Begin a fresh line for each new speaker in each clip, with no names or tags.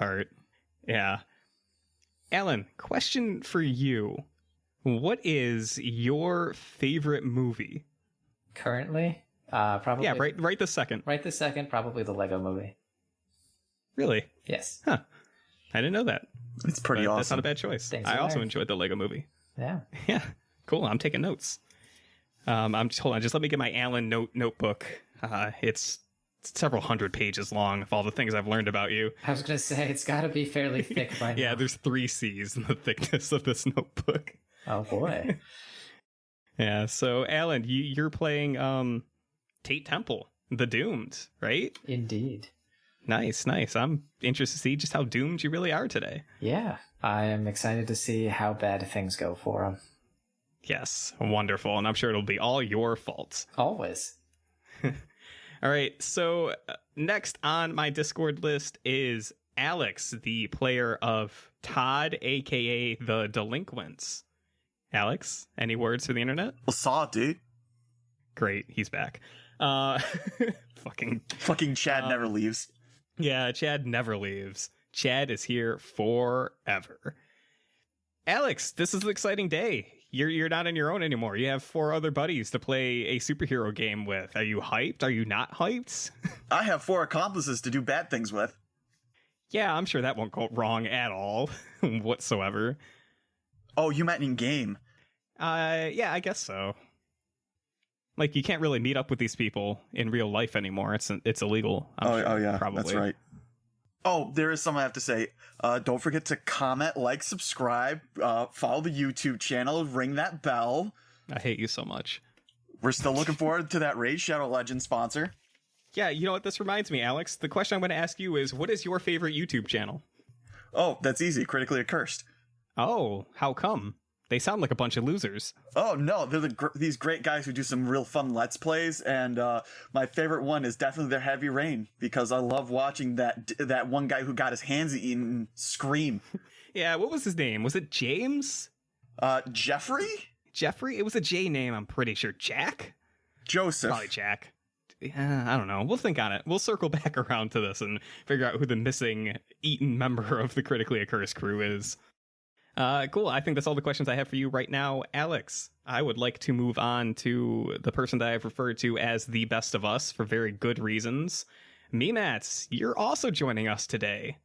part. Yeah. Alan, question for you. What is your favorite movie?
Currently? Probably.
Yeah, right this second.
Right this second, probably the Lego movie.
Really?
Yes.
Huh. I didn't know that.
It's pretty awesome.
That's not a bad choice. I also enjoyed the Lego movie.
Yeah.
Yeah. Cool. I'm taking notes. Hold on. Just let me get my Alan notebook. It's several hundred pages long of all the things I've learned about you.
I was going to say, it's got to be fairly thick by now.
Yeah, there's 3 C's in the thickness of this notebook.
Oh, boy.
Yeah, so Alan, you're playing Tate Temple, the Doomed, right?
Indeed.
Nice. I'm interested to see just how doomed you really are today.
Yeah, I am excited to see how bad things go for him.
Yes, wonderful. And I'm sure it'll be all your fault.
Always.
All right, so next on my Discord list is Alex, the player of Todd, a.k.a. The Delinquents. Alex, any words for the internet?
What's up, dude?
Great, he's back. Fucking
Chad never leaves.
Yeah, Chad never leaves. Chad is here forever. Alex, this is an exciting day. You're not on your own anymore. You have 4 other buddies to play a superhero game with. Are you hyped? Are you not hyped?
I have 4 accomplices to do bad things with.
Yeah, I'm sure that won't go wrong at all whatsoever.
Oh, you meant in game?
Yeah, I guess so. Like, you can't really meet up with these people in real life anymore. It's illegal.
Oh yeah,
probably.
That's right. Oh, there is something I have to say. Don't forget to comment, like, subscribe, follow the YouTube channel, ring that bell.
I hate you so much.
We're still looking forward to that Raid Shadow Legends sponsor.
Yeah, you know what? This reminds me, Alex. The question I'm going to ask you is, what is your favorite YouTube channel?
Oh, that's easy. Critically Accursed.
Oh, how come? They sound like a bunch of losers.
Oh, no. They're these great guys who do some real fun Let's Plays, and my favorite one is definitely their Heavy Rain, because I love watching that one guy who got his hands eaten scream.
Yeah, what was his name? Was it James?
Jeffrey?
Jeffrey? It was a J name, I'm pretty sure. Jack?
Joseph.
Probably Jack. I don't know. We'll think on it. We'll circle back around to this and figure out who the missing eaten member of the Critically Accursed crew is. Cool. I think that's all the questions I have for you right now. Alex, I would like to move on to the person that I've referred to as the best of us for very good reasons. Memats, you're also joining us today.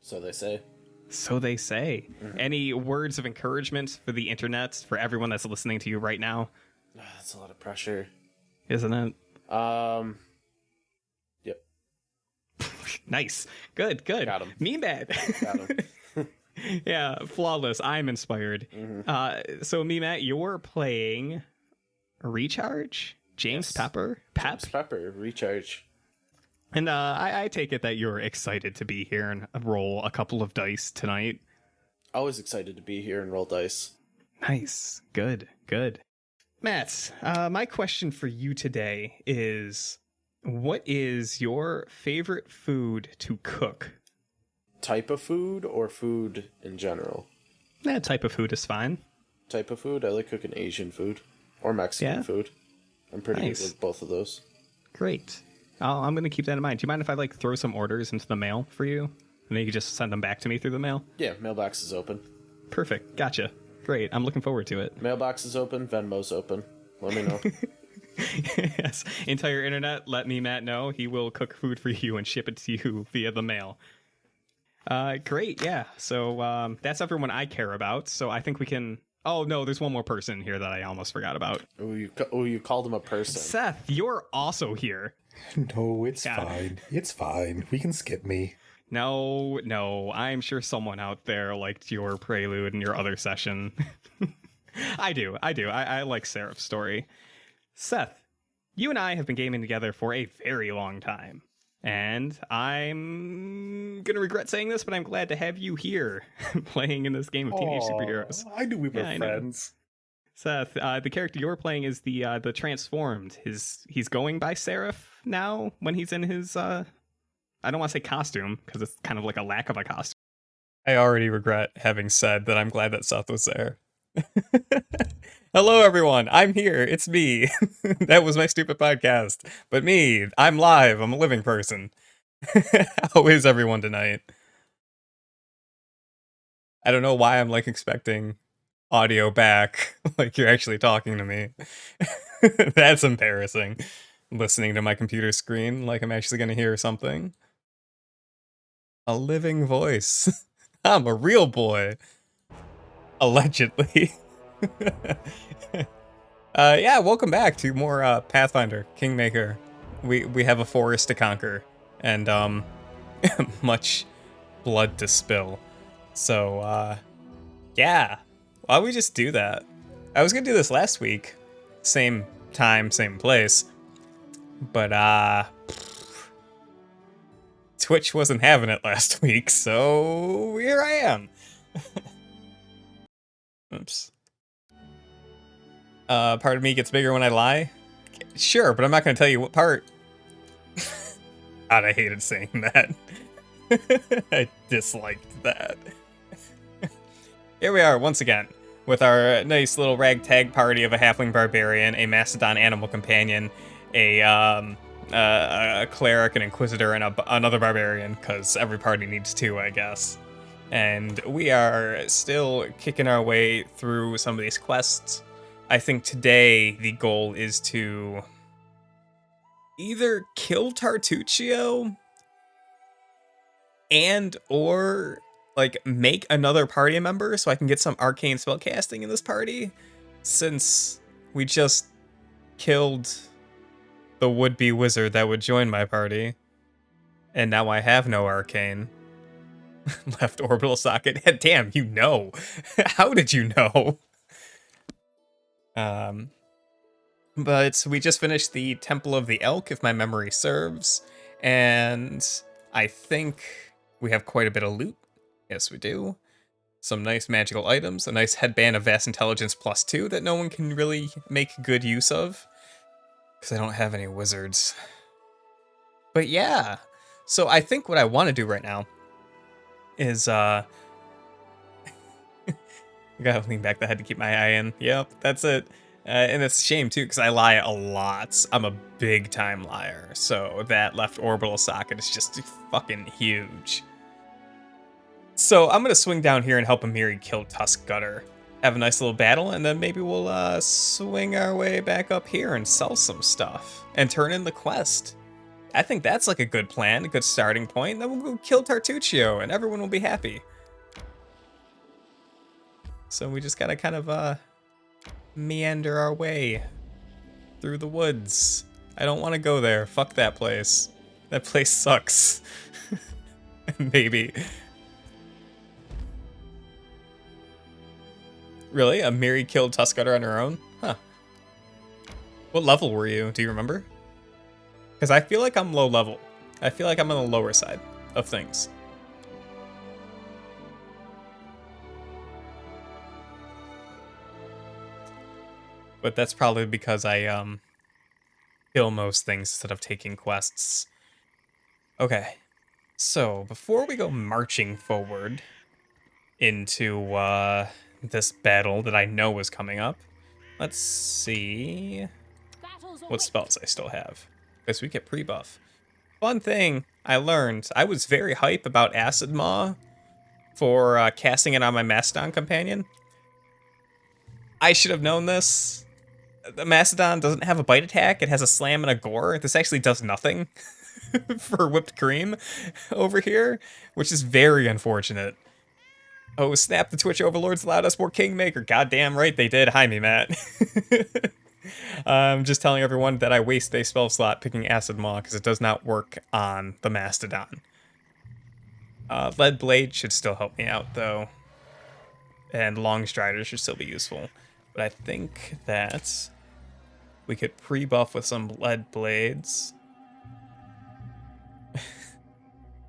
So they say.
So they say. Mm-hmm. Any words of encouragement for the internet, for everyone that's listening to you right now?
That's a lot of pressure.
Isn't it?
Yep.
Nice. Good.
Got him.
Memat.
Got him.
Yeah, flawless. I'm inspired.
Mm-hmm.
So, Memat, you're playing Recharge? James Pepper?
James Pepper, Recharge.
And I take it that you're excited to be here and roll a couple of dice tonight.
Always excited to be here and roll dice.
Nice. Good. Matt, my question for you today is, what is your favorite food to cook?
Type of food or food in general?
Type of food is fine.
Type of food? I like cooking Asian food or Mexican food. I'm pretty good with both of those.
Great. I'm going to keep that in mind. Do you mind if I throw some orders into the mail for you? And then you can just send them back to me through the mail?
Yeah, mailbox is open.
Perfect. Gotcha. Great. I'm looking forward to it.
Mailbox is open. Venmo's open. Let me know.
Yes. Entire internet, let me, Matt, know. He will cook food for you and ship it to you via the mail. Great, yeah. So that's everyone I care about. So I think we can... Oh, no, there's one more person here that I almost forgot about.
You called him a person.
Seth, you're also here.
No, it's fine. It's fine. We can skip me.
No, I'm sure someone out there liked your prelude and your other session. I do. I like Seraph's story. Seth, you and I have been gaming together for a very long time. And I'm going to regret saying this, but I'm glad to have you here playing in this game of Teenage Superheroes.
I knew we were friends.
Seth, the character you're playing is the Transformed. He's going by Seraph now when he's in his, I don't want to say costume, because it's kind of like a lack of a costume. I already regret having said that I'm glad that Seth was there. Hello, everyone. I'm here. It's me. That was my stupid podcast. But me, I'm live. I'm a living person. How is everyone tonight? I don't know why I'm like expecting audio back, like you're actually talking to me. That's embarrassing. Listening to my computer screen like I'm actually gonna hear something. A living voice. I'm a real boy. Allegedly. Yeah, welcome back to more Pathfinder, Kingmaker. We have a forest to conquer, and much blood to spill. So yeah, why don't we just do that? I was gonna do this last week, same time, same place, but Twitch wasn't having it last week, so here I am. Oops. Part of me gets bigger when I lie. Sure, but I'm not gonna tell you what part. God, I hated saying that. I disliked that. Here we are once again with our nice little ragtag party of a halfling barbarian, a mastodon animal companion, a cleric, an inquisitor, and another barbarian, because every party needs two, I guess. And we are still kicking our way through some of these quests. I think today the goal is to either kill Tartuccio and or like make another party member so I can get some arcane spellcasting in this party, since we just killed the would-be wizard that would join my party, and now I have no arcane. Left orbital socket. Damn, you know. How did you know? But we just finished the Temple of the Elk, if my memory serves, and I think we have quite a bit of loot. Yes, we do. Some nice magical items, a nice headband of Vast Intelligence +2 that no one can really make good use of, because I don't have any wizards. But yeah, so I think what I want to do right now is, I gotta lean back the head to keep my eye in. Yep, that's it. And it's a shame too, because I lie a lot. I'm a big time liar, so that left orbital socket is just fucking huge. So I'm gonna swing down here and help Amiri kill Tusk Gutter. Have a nice little battle, and then maybe we'll swing our way back up here and sell some stuff and turn in the quest. I think that's like a good plan, a good starting point. Then we'll go kill Tartuccio, and everyone will be happy. So we just gotta kind of meander our way through the woods. I don't want to go there. Fuck that place. That place sucks. Maybe. Really? Amiri killed Tuskgutter on her own? Huh. What level were you? Do you remember? Because I feel like I'm low level. I feel like I'm on the lower side of things. But that's probably because I kill most things instead of taking quests. Okay. So, before we go marching forward into this battle that I know is coming up, let's see what spells I still have. Because we get pre-buff. Fun thing I learned, I was very hype about Acid Maw for casting it on my Mastodon companion. I should have known this. The Mastodon doesn't have a bite attack, it has a slam and a gore. This actually does nothing for Wypd Kreem over here, which is very unfortunate. Oh, snap, the Twitch overlords allowed us more Kingmaker. Goddamn right they did. Hi, me, Matt. I'm just telling everyone that I waste a spell slot picking Acid Maw because it does not work on the Mastodon. Lead Blade should still help me out, though. And Long Strider should still be useful. But I think that we could pre-buff with some Lead Blades.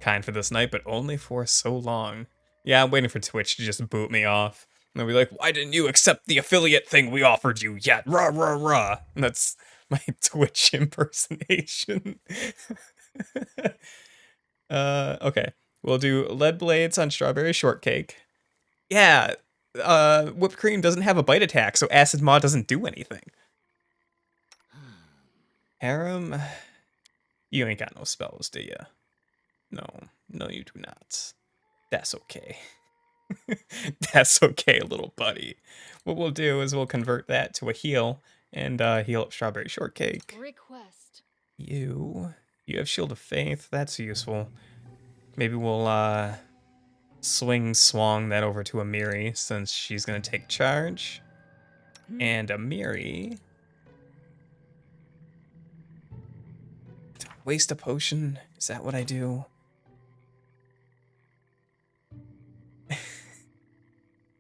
Kind for this night, but only for so long. Yeah, I'm waiting for Twitch to just boot me off. And they'll be like, why didn't you accept the affiliate thing we offered you yet? Rah, rah, rah. And that's my Twitch impersonation. Okay. We'll do Lead Blades on Str'bry Sh'rtkek. Yeah, Wypd Kreem doesn't have a bite attack, so Acid Maw doesn't do anything. Harem, you ain't got no spells, do you? No, you do not. That's okay. That's okay, little buddy. What we'll do is we'll convert that to a heal and heal up Str'bry Sh'rtkek.
Request.
You have Shield of Faith. That's useful. Maybe we'll swang that over to Amiri since she's gonna take charge. And Amiri, waste a potion. Is that what I do?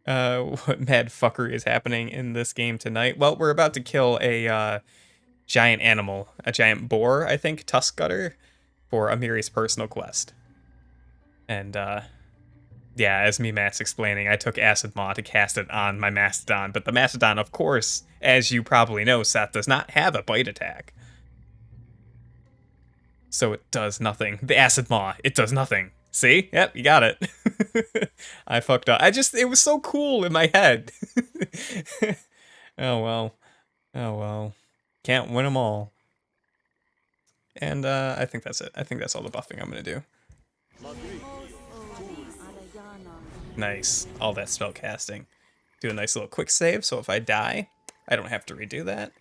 What mad fuckery is happening in this game tonight? Well, we're about to kill a giant animal, a giant boar, I think, tusk gutter, for Amiri's personal quest. And yeah, as me Matt's explaining, I took Acid Maw to cast it on my mastodon, but the mastodon, of course, as you probably know, Seth, does not have a bite attack. So it does nothing. The Acid Maw, it does nothing. See? Yep, you got it. I fucked up. It was so cool in my head. Oh well. Oh well. Can't win them all. And I think that's it. I think that's all the buffing I'm gonna do. Nice. All that spell casting. Do a nice little quick save, so if I die, I don't have to redo that.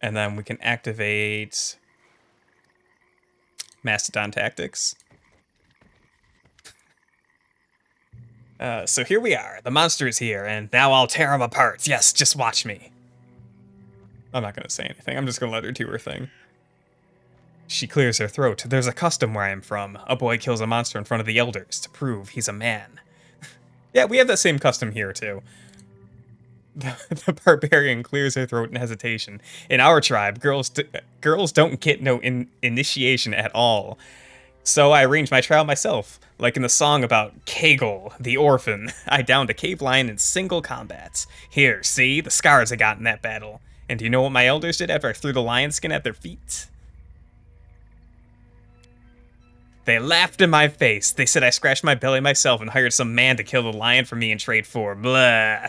And then we can activate Mastodon Tactics. So here we are. The monster is here, and now I'll tear him apart. Yes, just watch me. I'm not going to say anything. I'm just going to let her do her thing. She clears her throat. There's a custom where I'm from. A boy kills a monster in front of the elders to prove he's a man. Yeah, we have that same custom here, too. The barbarian clears her throat in hesitation. In our tribe, girls don't get no initiation at all. So I arranged my trial myself. Like in the song about Kegel, the orphan, I downed a cave lion in single combat. Here, see? The scars I got in that battle. And do you know what my elders did after I threw the lion skin at their feet? They laughed in my face. They said I scratched my belly myself and hired some man to kill the lion for me in trade for blah.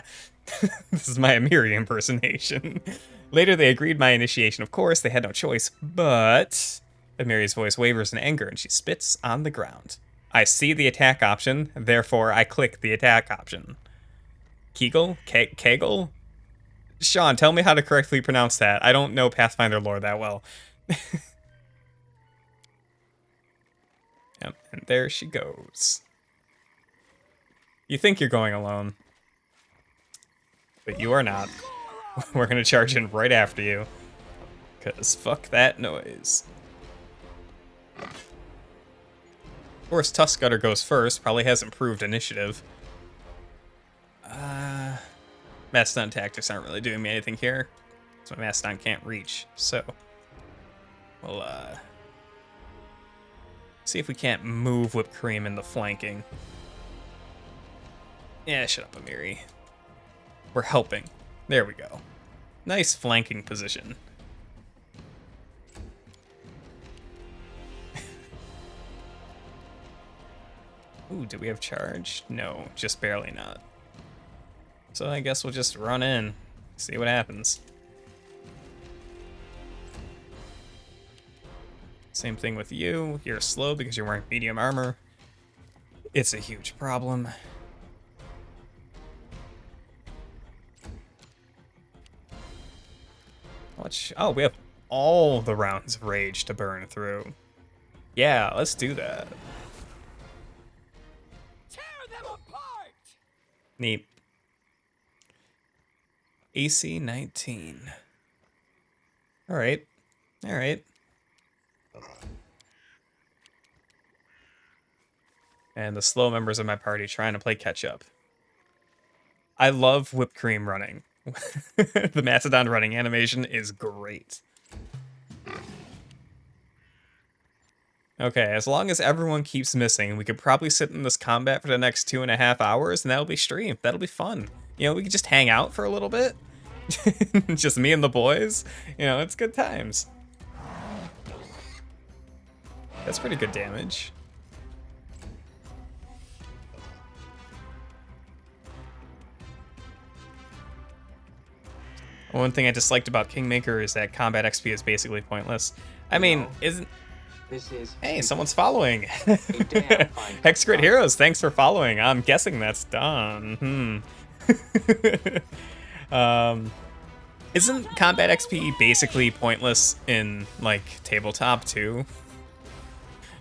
This is my Amiri impersonation. Later they agreed my initiation, of course. They had no choice, but... Amiri's voice wavers in anger and she spits on the ground. I see the attack option, therefore I click the attack option. Kegel? Kegel? Sean, tell me how to correctly pronounce that. I don't know Pathfinder lore that well. Yep, and there she goes. You think you're going alone, but you are not. We're gonna charge in right after you, cause fuck that noise. Of course, Tusk Gutter goes first. Probably has improved initiative. Mastodon tactics aren't really doing me anything here, so my Mastodon can't reach. So we'll see if we can't move Wypd Kreem in the flanking. Yeah, shut up, Amiri. We're helping. There we go. Nice flanking position. Ooh, do we have charge? No, just barely not. So I guess we'll just run in, see what happens. Same thing with you. You're slow because you're wearing medium armor. It's a huge problem. Oh, we have all the rounds of rage to burn through. Yeah, let's do that.
Tear them apart!
Neat. AC 19. Alright. Alright. And the slow members of my party trying to play catch up. I love Wypd Kreem running. The Mastodon running animation is great. Okay, as long as everyone keeps missing, we could probably sit in this combat for the next 2.5 hours, and that'll be streamed. That'll be fun. You know, we could just hang out for a little bit. Just me and the boys. You know, it's good times. That's pretty good damage. One thing I disliked about Kingmaker is that combat XP is basically pointless. I mean, Hey, someone's following.
a damn fine
Hexgrid Heroes, thanks for following. I'm guessing that's done. Isn't combat XP basically pointless in, like, tabletop, too?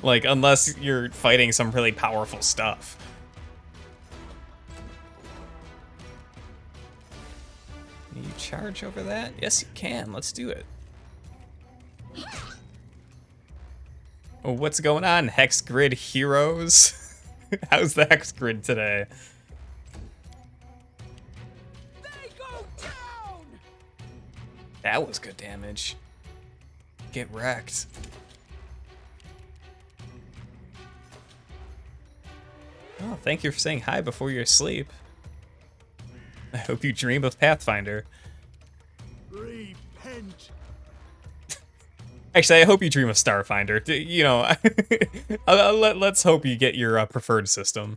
Like, unless you're fighting some really powerful stuff. Can you charge over that? Yes, you can. Let's do it. Oh, what's going on, Hexgrid Heroes? How's the Hexgrid today?
They go down!
That was good damage. Get wrecked. Oh, thank you for saying hi before you're asleep. I hope you dream of Pathfinder.
Repent.
Actually, I hope you dream of Starfinder. You know, let's hope you get your preferred system.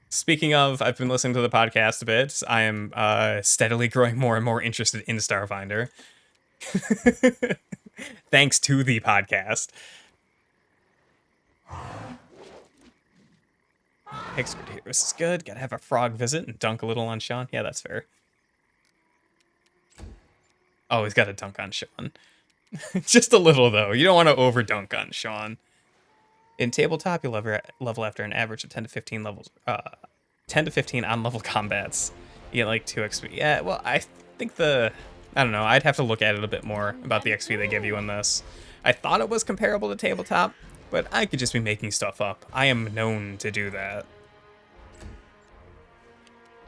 Speaking of, I've been listening to the podcast a bit. I am steadily growing more and more interested in Starfinder. Thanks to the podcast. Hexgrid here. This is good. Gotta have a frog visit and dunk a little on Sean. Yeah, that's fair. Oh, he's got to dunk on Sean. Just a little, though. You don't want to over-dunk on Sean. In tabletop, you'll level after an average of 10 to 15 levels. 10 to 15 on-level combats. You get, like, 2 XP. Yeah, well, I think I don't know. I'd have to look at it a bit more about the XP they give you in this. I thought it was comparable to tabletop, but I could just be making stuff up. I am known to do that.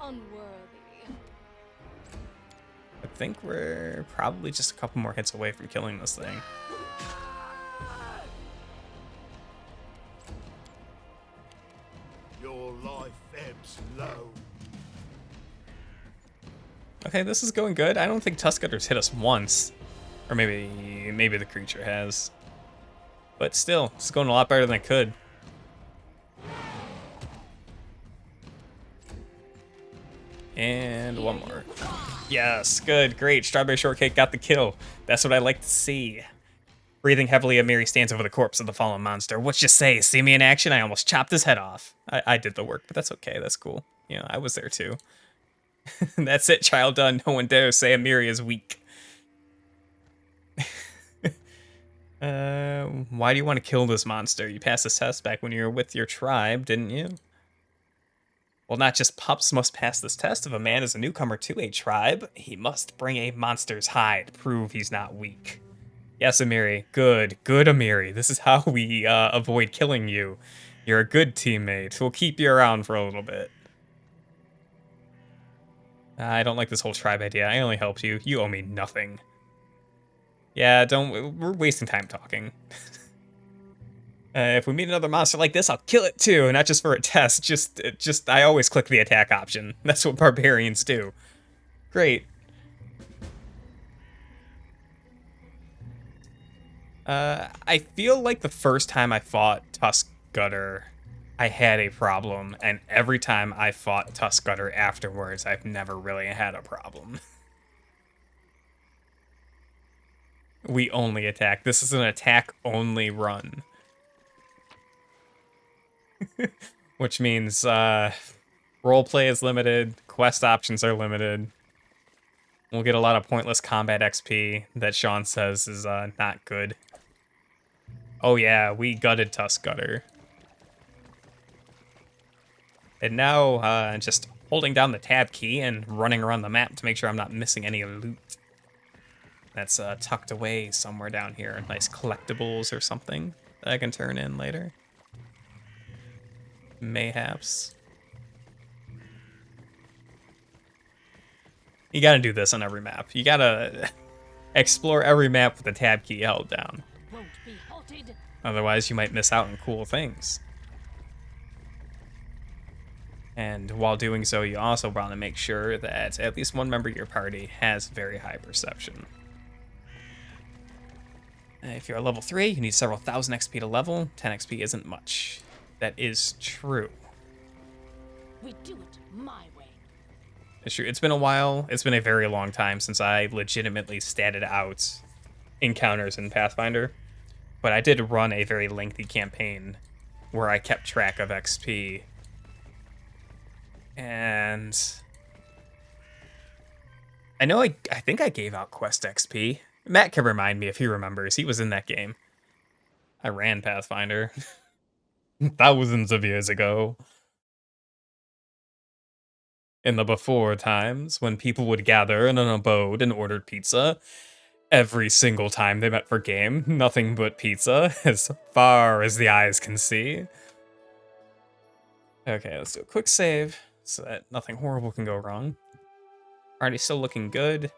Unworthy.
I think we're probably just a couple more hits away from killing this thing.
Your life ebbs low.
Okay, this is going good. I don't think Tuskgutter's hit us once. Or maybe the creature has. But still, it's going a lot better than it could. And one more. Yes, good, great. Str'bry Sh'rtkek got the kill. That's what I like to see. Breathing heavily, Amiri stands over the corpse of the fallen monster. What you say? See me in action? I almost chopped his head off. I did the work, but that's okay. That's cool. You know, I was there too. That's it, child done. No one dares say Amiri is weak. Why do you want to kill this monster? You passed this test back when you were with your tribe, didn't you? Well, not just pups must pass this test. If a man is a newcomer to a tribe, he must bring a monster's hide, prove he's not weak. Yes, Amiri. Good Amiri. This is how we avoid killing you. You're a good teammate. We'll keep you around for a little bit. I don't like this whole tribe idea. I only helped you. You owe me nothing. Yeah, we're wasting time talking. If we meet another monster like this, I'll kill it too, not just for a test. Just I always click the attack option. That's what barbarians do. Great. I feel like the first time I fought Tuskgutter, I had a problem, and every time I fought Tuskgutter afterwards, I've never really had a problem. We only attack. This is an attack-only run. Which means roleplay is limited, quest options are limited. We'll get a lot of pointless combat XP that Sean says is not good. Oh yeah, we gutted Tuskgutter. And now just holding down the tab key and running around the map to make sure I'm not missing any loot. That's tucked away somewhere down here. Nice collectibles or something that I can turn in later. Mayhaps. You gotta do this on every map. You gotta explore every map with the tab key held down.
Won't be halted.
Otherwise, you might miss out on cool things. And while doing so, you also want to make sure that at least one member of your party has very high perception. If you're a level 3, you need several thousand XP to level. 10 XP isn't much. That is true.
We do it my way.
It's true. It's been a while. It's been a very long time since I legitimately statted out encounters in Pathfinder, but I did run a very lengthy campaign where I kept track of XP. And I know I think I gave out quest XP. Matt can remind me if he remembers. He was in that game. I ran Pathfinder thousands of years ago. In the before times, when people would gather in an abode and ordered pizza, every single time they met for game, nothing but pizza, as far as the eyes can see. Okay, let's do a quick save, so that nothing horrible can go wrong. Already still looking good.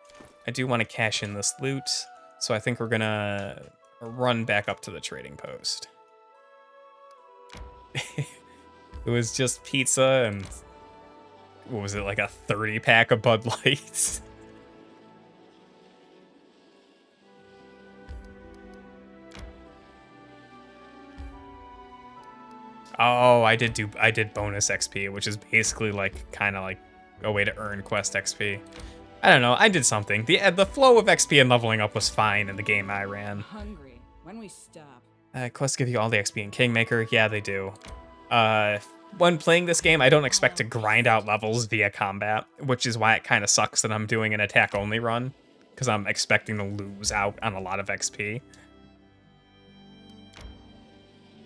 I do want to cash in this loot, so I think we're gonna run back up to the trading post. It was just pizza and, what was it, like a 30-pack of Bud Lights? Oh, I did bonus XP, which is basically like kind of like a way to earn quest XP. I don't know, I did something. The flow of XP and leveling up was fine in the game I ran.
Hungry. When we stop.
Quests give you all the XP in Kingmaker. Yeah, they do. When playing this game, I don't expect to grind out levels via combat, which is why it kind of sucks that I'm doing an attack-only run, because I'm expecting to lose out on a lot of XP.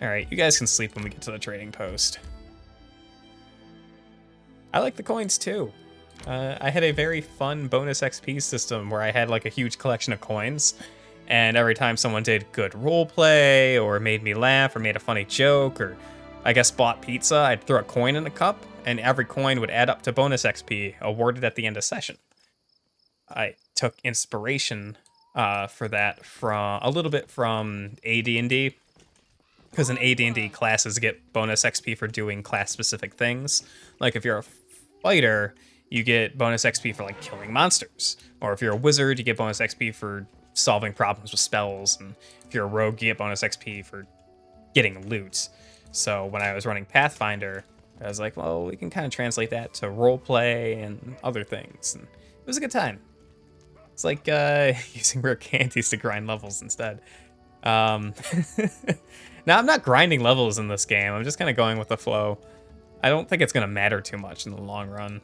Alright, you guys can sleep when we get to the trading post. I like the coins too. I had a very fun bonus XP system where I had like a huge collection of coins, and every time someone did good roleplay, or made me laugh, or made a funny joke, or I guess bought pizza, I'd throw a coin in a cup, and every coin would add up to bonus XP awarded at the end of session. I took inspiration for that from a little bit from AD&D, because in AD&D classes get bonus XP for doing class-specific things. Like if you're a fighter, you get bonus XP for like killing monsters, or if you're a wizard, you get bonus XP for solving problems with spells, and if you're a rogue, you get bonus XP for getting loot. So when I was running Pathfinder, I was like, well, we can kind of translate that to roleplay and other things, and it was a good time. It's like using rare candies to grind levels instead. Now, I'm not grinding levels in this game. I'm just kind of going with the flow. I don't think it's going to matter too much in the long run.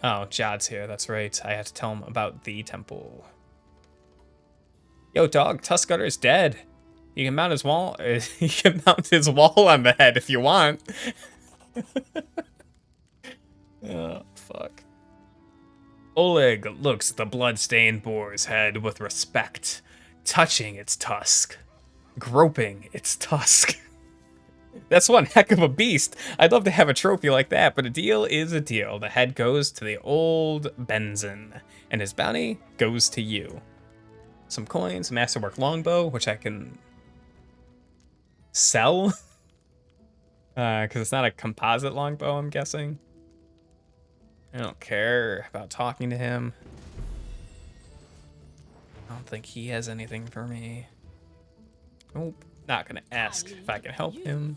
Oh, Jod's here. That's right. I have to tell him about the temple. Yo, dog, Tuskgutter's dead. You can mount his wall. You can mount his wall on the head if you want. Oh, fuck. Oleg looks at the blood-stained boar's head with respect, touching its tusk, groping its tusk. That's one heck of a beast. I'd love to have a trophy like that, but a deal is a deal. The head goes to the old Benzin, and his bounty goes to you. Some coins, masterwork longbow, which I can sell, because it's not a composite longbow, I'm guessing. I don't care about talking to him. I don't think he has anything for me. Nope. Not gonna ask if I can help him.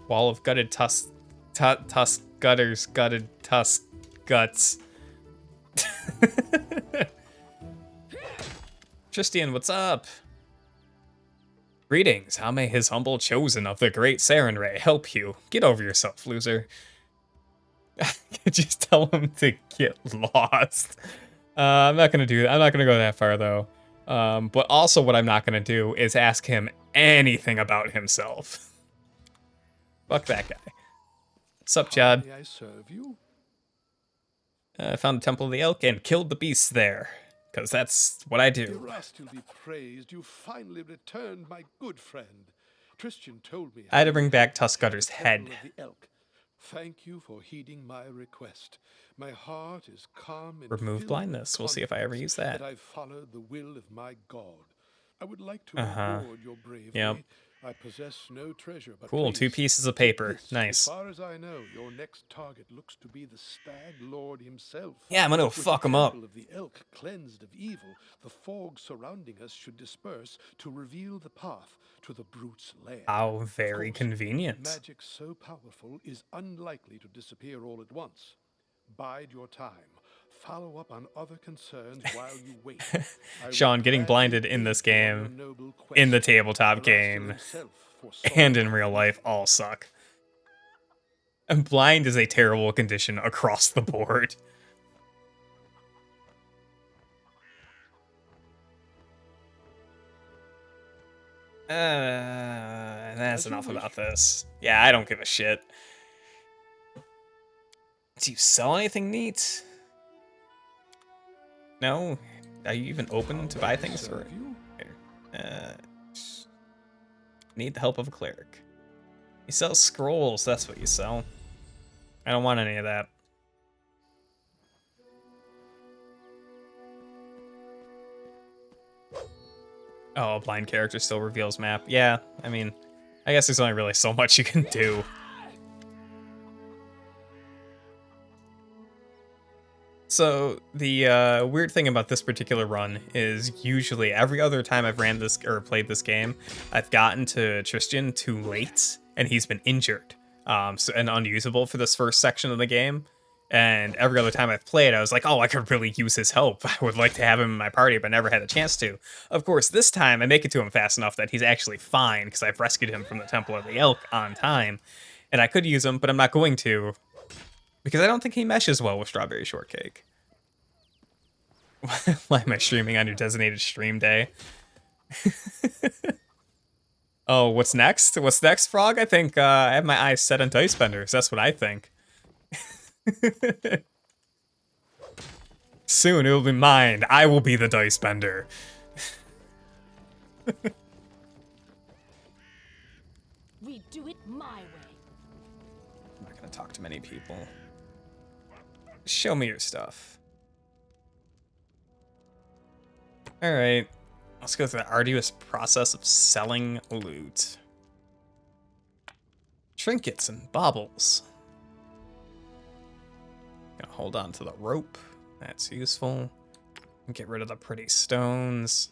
Wall of gutted tusk gutters, gutted tusk guts. Tristian, what's up? Greetings. How may his humble chosen of the great Sarenrae help you? Get over yourself, loser. Just tell him to get lost. I'm not gonna do that. I'm not gonna go that far though. But also what I'm not gonna do is ask him anything about himself. Fuck that guy. Sup, Jod?
May I serve you?
I found the Temple of the Elk and killed the beasts there. Because that's what I do.
Still be praised. You finally returned, my good friend. Tristian told me
I had to bring back Tuskgutter's head.
The elk. Thank you for heeding my request. My heart is calm and
Remove blindness. We'll see if I ever use that.
I followed the will of my God. I would like to reward your bravery.
Yep.
I possess no treasure, but
cool,
please,
2 pieces of paper.
this.
Nice.
As far as I know, your next target looks to be the Stag Lord himself.
Yeah, I'm gonna
With
fuck
the
him up.
temple of the elk cleansed of evil, the fog surrounding us should disperse to reveal the path to the brute's lair.
How very
Of course,
convenient.
Magic so powerful is unlikely to disappear all at once. Bide your time. follow up on other concerns while you wait.
Sean getting blinded in this game, in the tabletop game, and in real life all suck. And blind is a terrible condition across the board. That's enough about this. Yeah, I don't give a shit. Do you sell anything neat? No? Are you even open to buy things for it? Need the help of a cleric. You sell scrolls, that's what you sell. I don't want any of that. Oh, a blind character still reveals map. Yeah, I mean, I guess there's only really so much you can do. So the weird thing about this particular run is usually every other time I've ran this or played this game, I've gotten to Tristan too late and he's been injured and unusable for this first section of the game. And every other time I've played, I was like, oh, I could really use his help. I would like to have him in my party, but never had a chance to. Of course, this time I make it to him fast enough that he's actually fine because I've rescued him from the Temple of the Elk on time. And I could use him, but I'm not going to because I don't think he meshes well with Str'bry Sh'rtkek. Why am I streaming on your designated stream day? Oh, what's next? What's next, Frog? I think I have my eyes set on dice benders. That's what I think. Soon it will be mine. I will be the dice bender.
We do it my way.
I'm not gonna talk to many people. Show me your stuff. Alright. Let's go through the arduous process of selling loot. Trinkets and baubles. Gonna hold on to the rope. That's useful. Get rid of the pretty stones.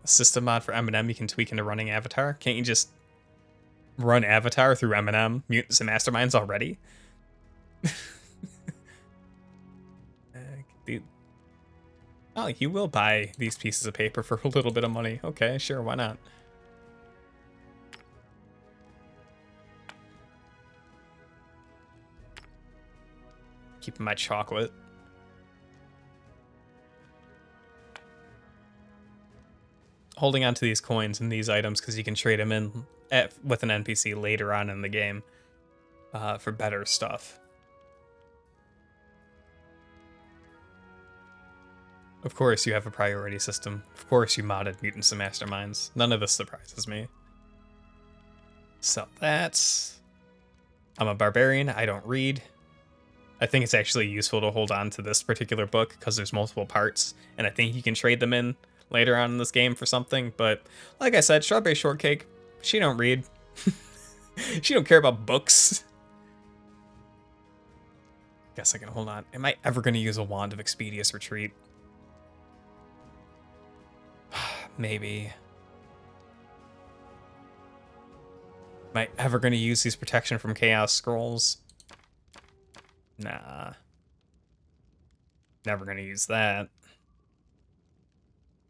A system mod for M&M you can tweak into running Avatar. Can't you just run Avatar through M&M, Mutants and Masterminds already? Oh, you will buy these pieces of paper for a little bit of money. Okay, sure, why not? Keeping my chocolate. Holding on to these coins and these items because you can trade them in with an NPC later on in the game for better stuff. Of course you have a priority system. Of course you modded Mutants and Masterminds. None of this surprises me. So that's... I'm a barbarian, I don't read. I think it's actually useful to hold on to this particular book because there's multiple parts, and I think you can trade them in later on in this game for something, but like I said, Str'bry Sh'rtkek, she don't read. She don't care about books. Guess I can hold on. Am I ever going to use a Wand of Expeditious Retreat? Maybe. Am I ever going to use these protection from chaos scrolls? Nah. Never going to use that.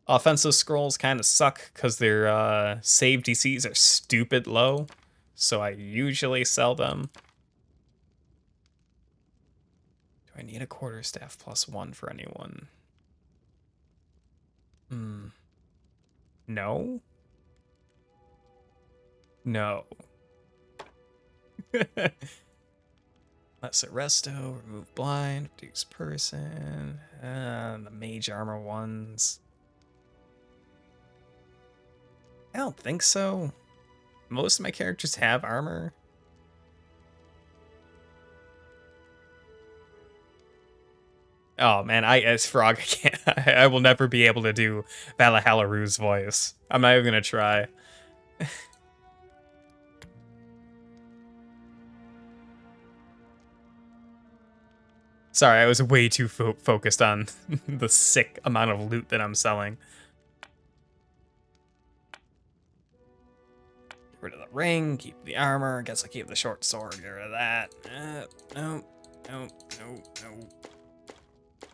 Offensive scrolls kind of suck because their save DCs are stupid low, so I usually sell them. Do I need a quarterstaff +1 for anyone? No? No. Let's resto, remove blind, reduce person, the mage armor ones. I don't think so. Most of my characters have armor. Oh man, as Frog, I can't. I will never be able to do Valahalaru's voice. I'm not even gonna try. Sorry, I was way too focused on the sick amount of loot that I'm selling. rid of the ring, keep the armor. Guess I'll keep the short sword, get rid of that. No.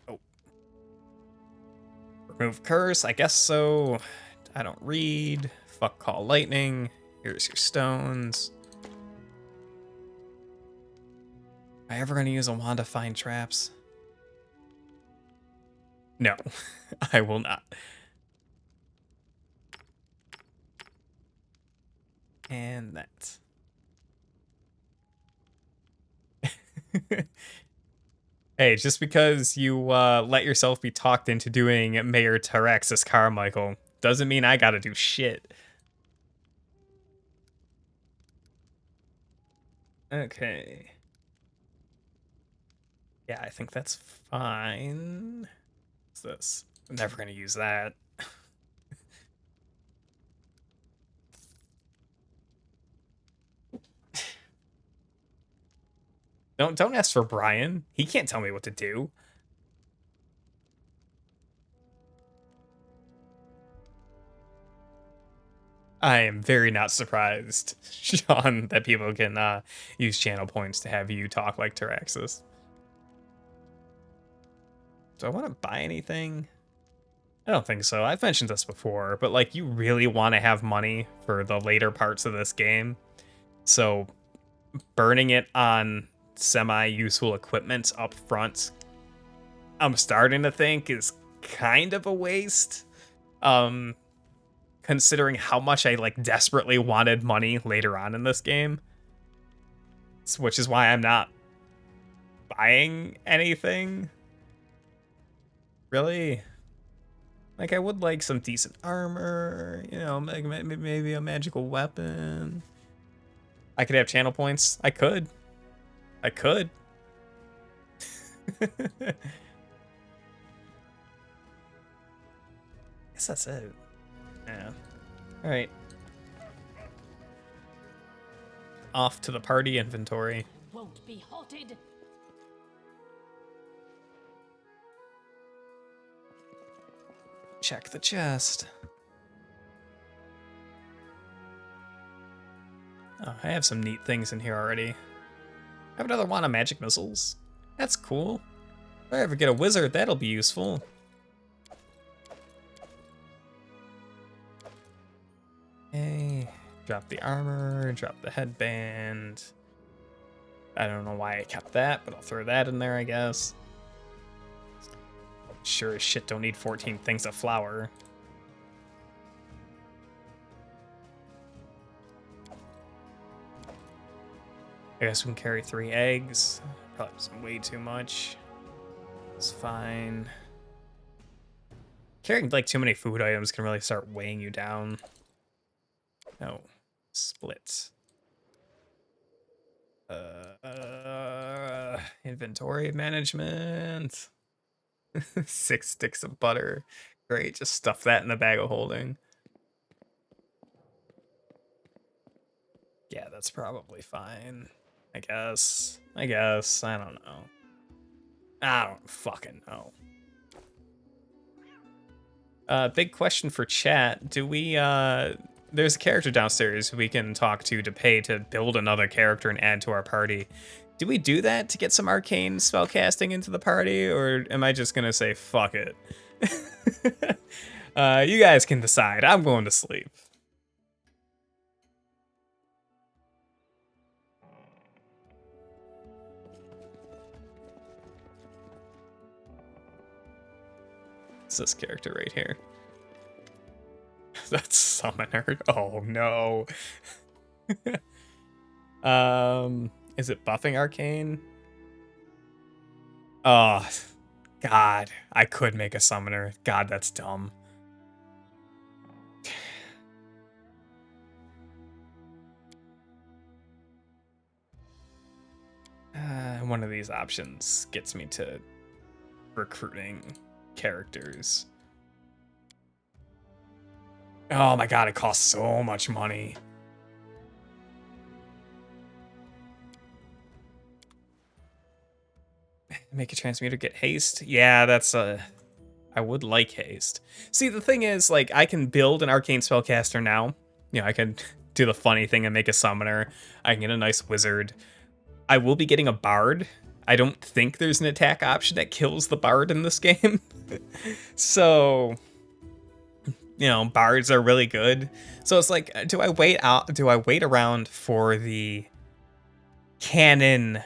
Oh. Remove curse, I guess so. I don't read. Fuck call lightning. Here's your stones. Am I ever going to use a wand to find traps? No, I will not. And that. Hey, just because you let yourself be talked into doing Mayor Taraxis Carmichael doesn't mean I gotta do shit. Okay. Yeah, I think that's fine. What's this? I'm never gonna use that. Don't ask for Brian. He can't tell me what to do. I am very not surprised, Sean, that people can use channel points to have you talk like Taraxis. Do I want to buy anything? I don't think so. I've mentioned this before, but like, you really want to have money for the later parts of this game. So burning it on semi-useful equipment up front, I'm starting to think is kind of a waste. Considering how much I like desperately wanted money later on in this game. Which is why I'm not buying anything. Really? Like, I would like some decent armor, you know, maybe a magical weapon. I could have channel points. I could. Guess that's it. Yeah. Alright. Off to the party inventory.
Won't be halted.
Check the chest. Oh, I have some neat things in here already. I have another wand of magic missiles. That's cool. If I ever get a wizard, that'll be useful. Okay. Drop the armor, drop the headband. I don't know why I kept that, but I'll throw that in there, I guess. Sure as shit don't need 14 things of flour. I guess we can carry 3 eggs. Probably some way too much. It's fine. Carrying like too many food items can really start weighing you down. No. Split. Inventory management. 6 sticks of butter. Great, just stuff that in the bag of holding. Yeah, that's probably fine. I guess. I don't know. I don't fucking know. Big question for chat. Do we, there's a character downstairs we can talk to pay to build another character and add to our party. Do we do that to get some arcane spellcasting into the party, or am I just gonna say fuck it? You guys can decide. I'm going to sleep. It's this character right here. That's Summoner. Oh no. Is it buffing arcane? Oh, God. I could make a summoner. God, that's dumb. One of these options gets me to recruiting characters. Oh my God, it costs so much money. Make a transmuter get haste. Yeah, that's I would like haste. See, the thing is, like, I can build an arcane spellcaster now. You know, I can do the funny thing and make a summoner. I can get a nice wizard. I will be getting a bard. I don't think there's an attack option that kills the bard in this game. So, you know, bards are really good. So it's like, do I wait around for the canon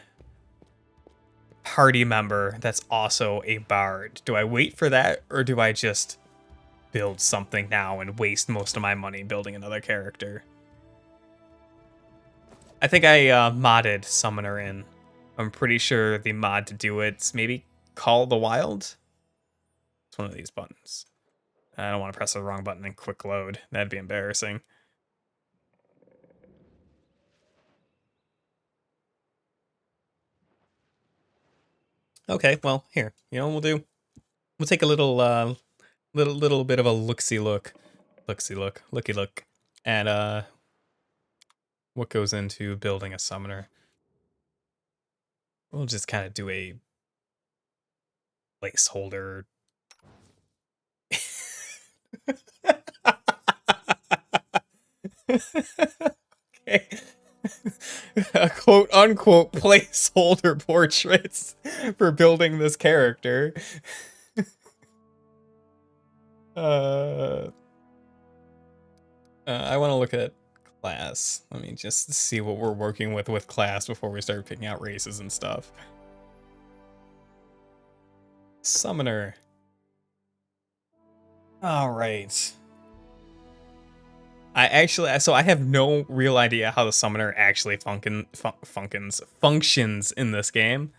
party member that's also a bard? Do I wait for that, or do I just build something now and waste most of my money building another character? I think I modded Summoner in. I'm pretty sure the mod to do it's maybe Call the Wild. It's one of these buttons. I don't want to press the wrong button and quick load. That'd be embarrassing. Okay, well, here. You know what we'll do? We'll take a little little bit of a looky look at what goes into building a summoner. We'll just kind of do a placeholder. Okay. Quote unquote placeholder portraits for building this character. I want to look at class. Let me just see what we're working with class before we start picking out races and stuff. Summoner. All right. I have no real idea how the summoner actually functions in this game.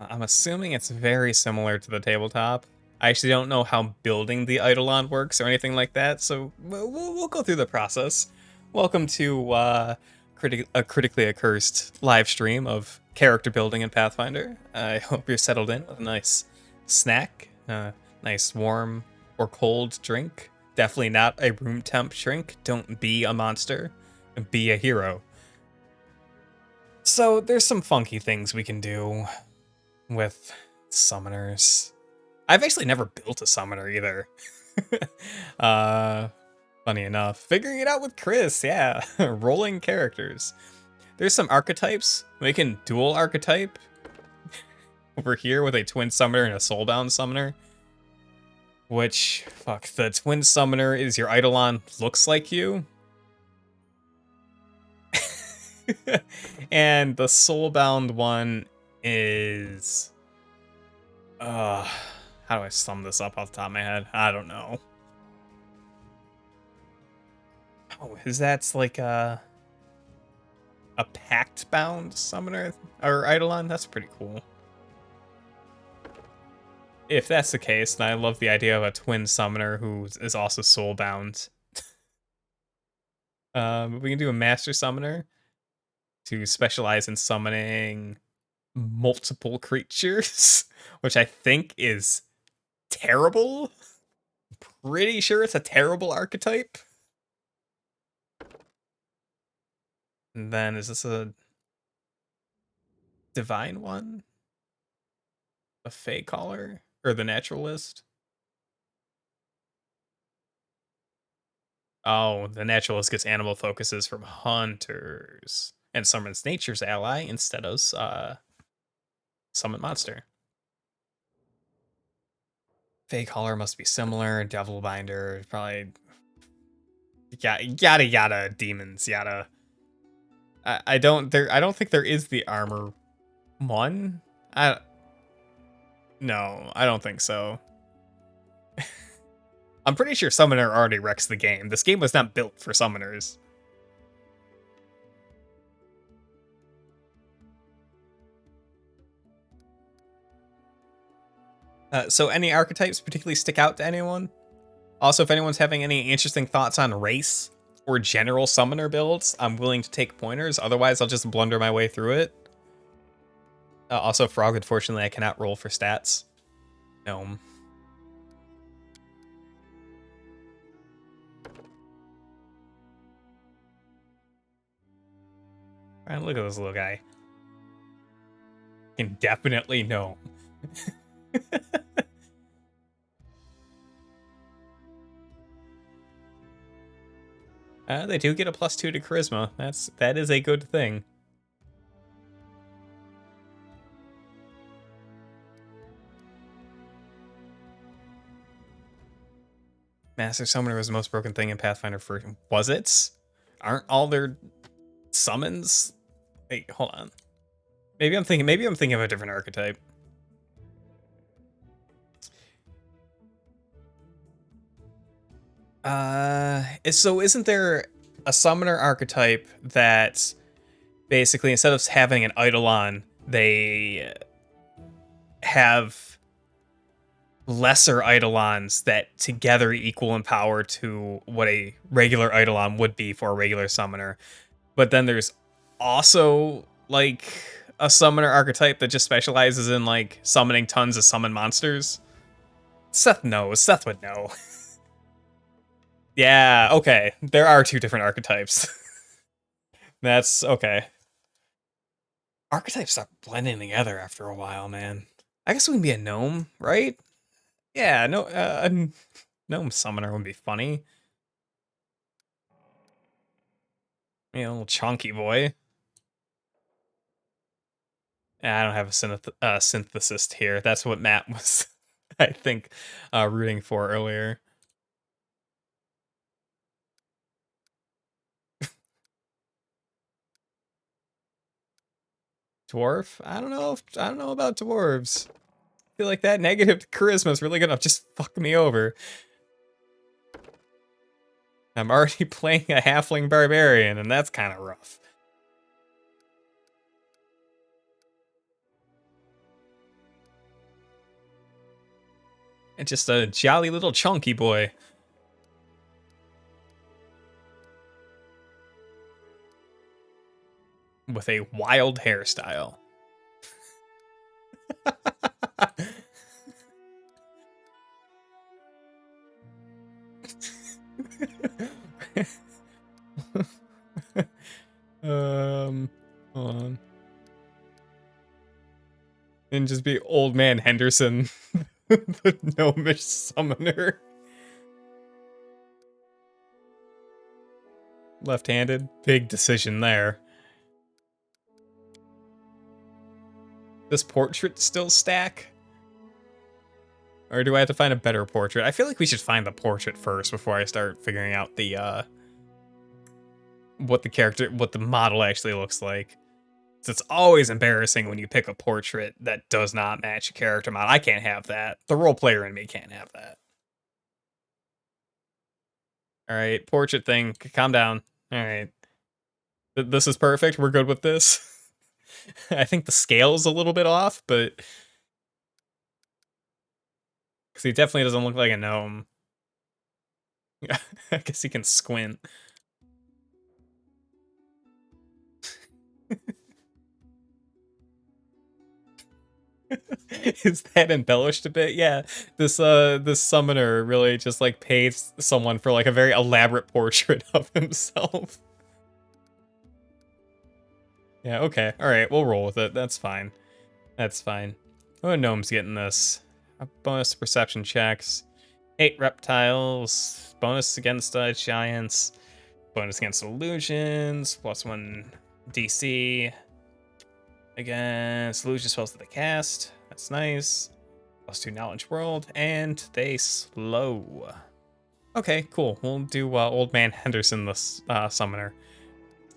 I'm assuming it's very similar to the tabletop. I actually don't know how building the Eidolon works or anything like that, so we'll go through the process. Welcome to a critically accursed live stream of character building in Pathfinder. I hope you're settled in with a nice snack, nice warm or cold drink. Definitely not a room temp drink. Don't be a monster. Be a hero. So there's some funky things we can do with summoners. I've actually never built a summoner either. Funny enough. Figuring it out with Chris, yeah. Rolling characters. There's some archetypes. We can dual archetype over here with a twin summoner and a soulbound summoner. Which, fuck, the twin summoner is your Eidolon looks like you. And the soulbound one is... how do I sum this up off the top of my head? I don't know. Oh, is that like a pact-bound summoner or Eidolon? That's pretty cool. If that's the case, then I love the idea of a twin summoner who is also soulbound. We can do a master summoner to specialize in summoning multiple creatures, which I think is terrible. Pretty sure it's a terrible archetype. And then is this a divine one? A Fey Caller? Or the Naturalist? Oh, the Naturalist gets animal focuses from hunters and summons nature's ally instead of summon monster. Fey Caller must be similar. Devil Binder probably yada demons yada. I don't think there is the armor one. No, I don't think so. I'm pretty sure Summoner already wrecks the game. This game was not built for Summoners. So any archetypes particularly stick out to anyone? Also, if anyone's having any interesting thoughts on race or general Summoner builds, I'm willing to take pointers. Otherwise, I'll just blunder my way through it. Also, Frog, unfortunately, I cannot roll for stats. Gnome. Right, look at this little guy. Can definitely gnome. They do get a +2 to charisma. That is a good thing. Master Summoner was the most broken thing in Pathfinder first. Was it? Aren't all their summons? Wait, hold on. Maybe I'm thinking of a different archetype. So isn't there a summoner archetype that basically instead of having an Eidolon, they have lesser Eidolons that together equal in power to what a regular Eidolon would be for a regular summoner. But then there's also like a summoner archetype that just specializes in like summoning tons of summon monsters. Seth knows. Seth would know. Yeah, okay. There are 2 different archetypes. That's okay. Archetypes start blending together after a while, man. I guess we can be a gnome, right? Yeah, no, a gnome summoner would be funny. You know, little chonky boy. I don't have a synthesist here. That's what Matt was, I think, rooting for earlier. Dwarf? I don't know about dwarves. I feel like that negative charisma is really gonna just fuck me over. I'm already playing a halfling barbarian, and that's kind of rough. And just a jolly little chunky boy. With a wild hairstyle. Hold on. And just be Old Man Henderson, the gnomish summoner. Left-handed, big decision there. Does portrait still stack? Or do I have to find a better portrait? I feel like we should find the portrait first before I start figuring out the what the model actually looks like. So it's always embarrassing when you pick a portrait that does not match a character model. I can't have that. The role player in me can't have that. All right, portrait thing, calm down. All right. This is perfect. We're good with this. I think the scale's a little bit off, but because he definitely doesn't look like a gnome. I guess he can squint. Is that embellished a bit? Yeah. This summoner really just like paid someone for like a very elaborate portrait of himself. Yeah, okay. Alright, we'll roll with it. That's fine. That's fine. Oh, gnome's getting this. Bonus perception checks. 8 reptiles. Bonus against giants. Bonus against illusions. +1 DC. Against illusion spells that they cast. That's nice. +2 knowledge world. And they slow. Okay, cool. We'll do Old Man Henderson, the summoner.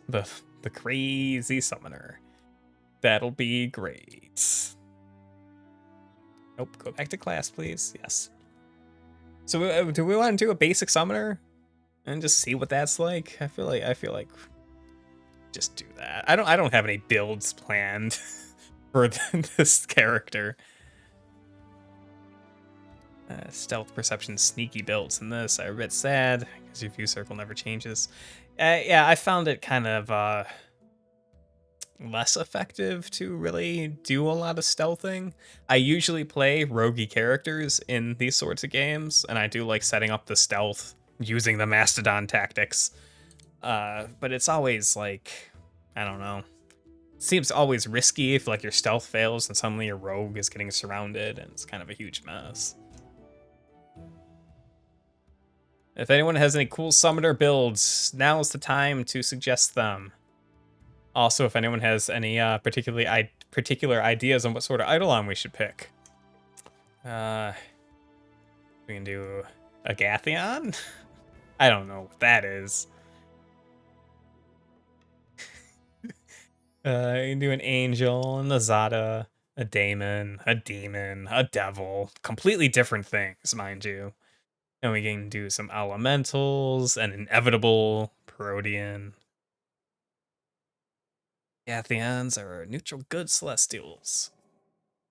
The crazy summoner. That'll be great. Nope, go back to class, please. Yes. So do we want to do a basic summoner and just see what that's like? I feel like just do that. I don't have any builds planned for this character. Stealth, perception, sneaky builds in this are a bit sad because your view circle never changes. Yeah, I found it kind of less effective to really do a lot of stealthing. I usually play roguey characters in these sorts of games, and I do like setting up the stealth using the mastodon tactics. But it's always like, I don't know. It seems always risky if like your stealth fails and suddenly your rogue is getting surrounded, and it's kind of a huge mess. If anyone has any cool summoner builds, now's the time to suggest them. Also, if anyone has any particular ideas on what sort of Eidolon we should pick. We can do a Gathion? I don't know what that is. You can do an angel, and a Zada, a daemon, a demon, a devil. Completely different things, mind you. And we can do some elementals, an inevitable Protean. Gathions are neutral good celestials.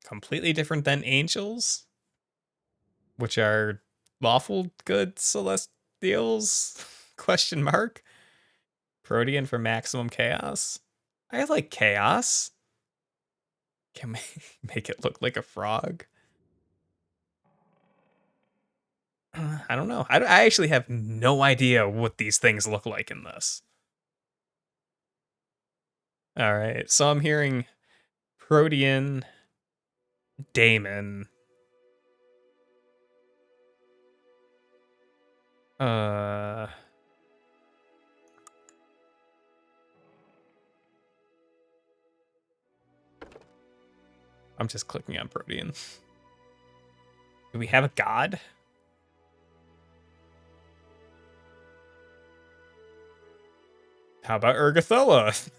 Completely different than angels, which are lawful good celestials? Question mark. Protean for maximum chaos. I like chaos. Can we make it look like a frog? I don't know. I actually have no idea what these things look like in this. All right, so I'm hearing Protean, Daemon. I'm just clicking on Protean. Do we have a god? How about Urgathoa?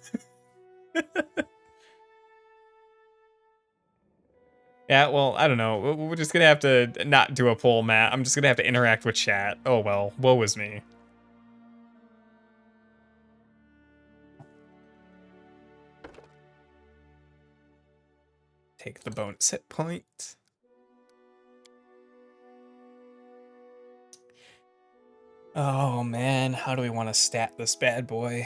Yeah, well, I don't know. We're just gonna have to not do a poll, Matt. I'm just gonna have to interact with chat. Oh well, woe is me. Take the bonus hit point. Oh man, how do we want to stat this bad boy?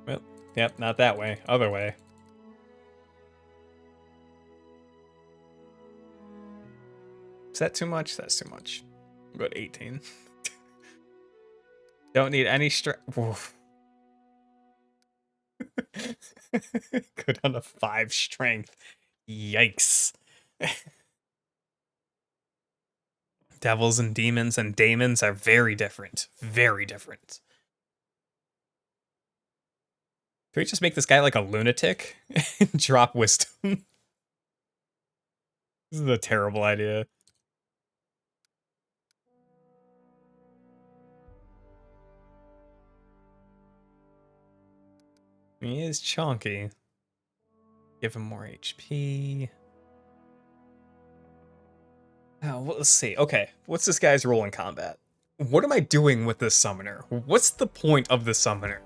Well, yep, not that way. Other way. Is that too much? That's too much. About 18. Don't need any strength. Go down to 5 strength. Yikes. Devils and daemons are very different. Very different. Can we just make this guy like a lunatic and drop wisdom? This is a terrible idea. He is chonky. Give him more HP. Oh, well, let's see. Okay, what's this guy's role in combat? What am I doing with this summoner? What's the point of the summoner?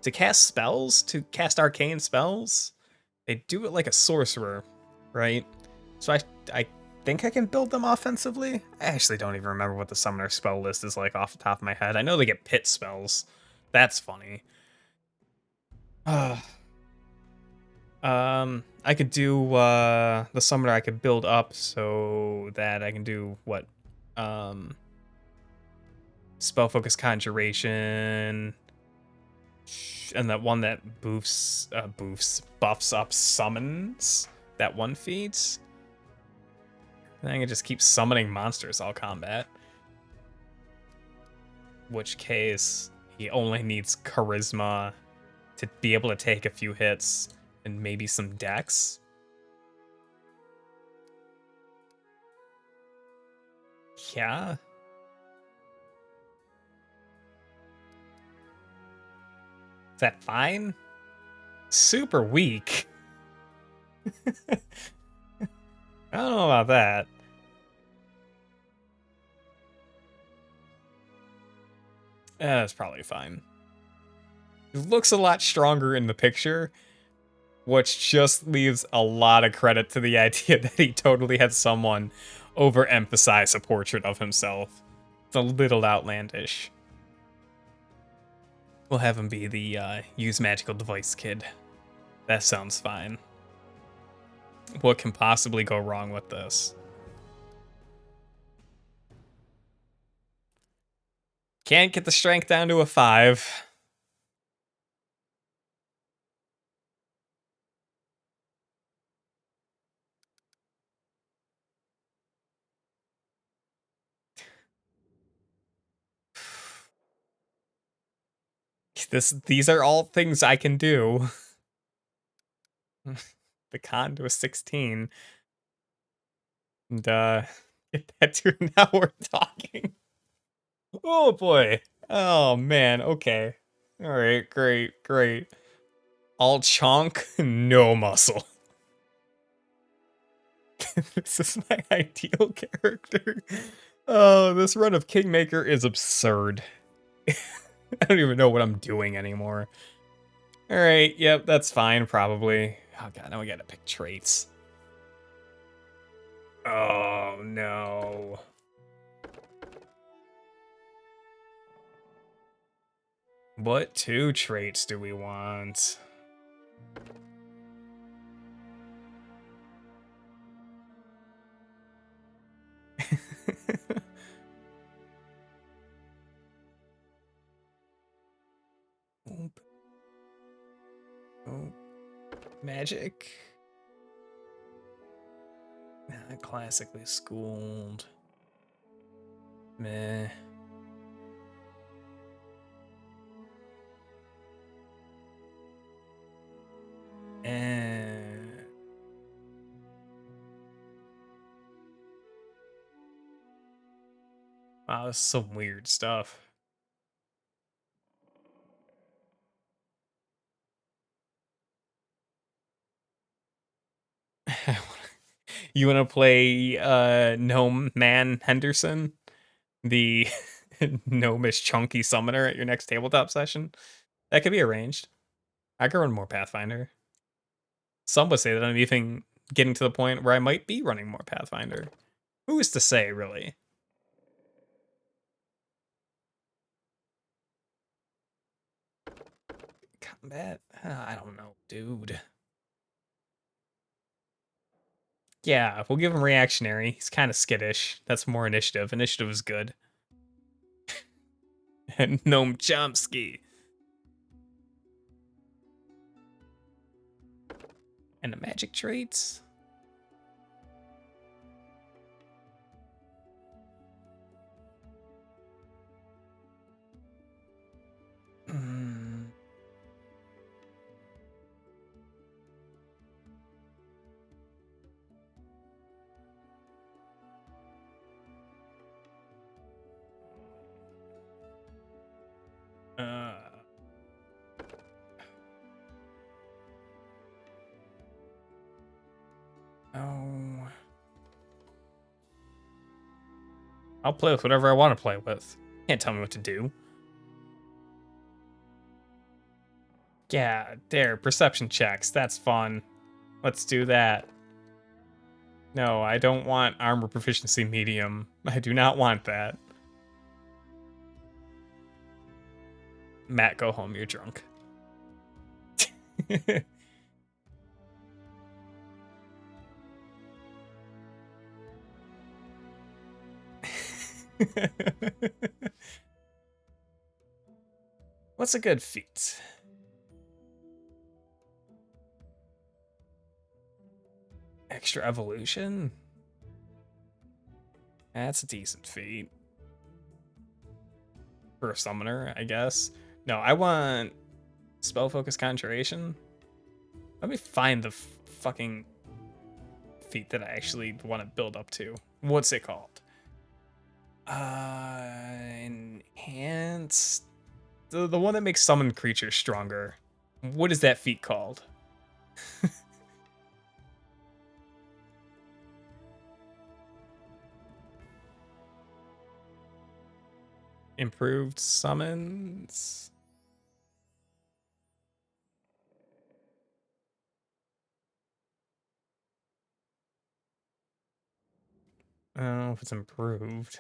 To cast spells? To cast arcane spells? They do it like a sorcerer, right? So I think I can build them offensively? I actually don't even remember what the summoner spell list is like off the top of my head. I know they get pit spells. That's funny. I could do the summoner I could build up so that I can do what? Spell focus conjuration, and that one that buffs up summons. That one feeds. Then I can just keep summoning monsters all combat. Which case he only needs charisma to be able to take a few hits. And maybe some dex. Yeah. Is that fine? Super weak. I don't know about that. That's probably fine. It looks a lot stronger in the picture, which just leaves a lot of credit to the idea that he totally had someone overemphasize a portrait of himself. It's a little outlandish. We'll have him be the use magical device kid. That sounds fine. What can possibly go wrong with this? Can't get the strength down to a 5. These are all things I can do. The con to a 16. And get that to now we're talking. Oh boy. Oh man, okay. Alright, great. All chonk, no muscle. This is my ideal character. Oh, this run of Kingmaker is absurd. I don't even know what I'm doing anymore. Alright, yep, that's fine, probably. Oh god, now we gotta pick traits. Oh no. What 2 traits do we want? Oop. Oh. Magic. Not classically schooled. Meh. And wow, this is some weird stuff. You want to play Gnome Man Henderson, the gnomish chunky summoner at your next tabletop session? That could be arranged. I could run more Pathfinder. Some would say that I'm even getting to the point where I might be running more Pathfinder. Who is to say, really? Combat? I don't know, dude. Yeah, we'll give him reactionary. He's kind of skittish. That's more initiative. Initiative is good. And Gnome Chompski. And the magic traits? Hmm. Oh. I'll play with whatever I want to play with. Can't tell me what to do. Yeah, there, perception checks. That's fun. Let's do that. No, I don't want armor proficiency medium. I do not want that. Matt, go home. You're drunk. What's a good feat? Extra evolution? That's a decent feat. For a summoner, I guess. No, I want spell focus conjuration. Let me find the fucking feat that I actually want to build up to. What's it called? Enhanced. The one that makes summoned creatures stronger. What is that feat called? Improved summons. I don't know if it's improved.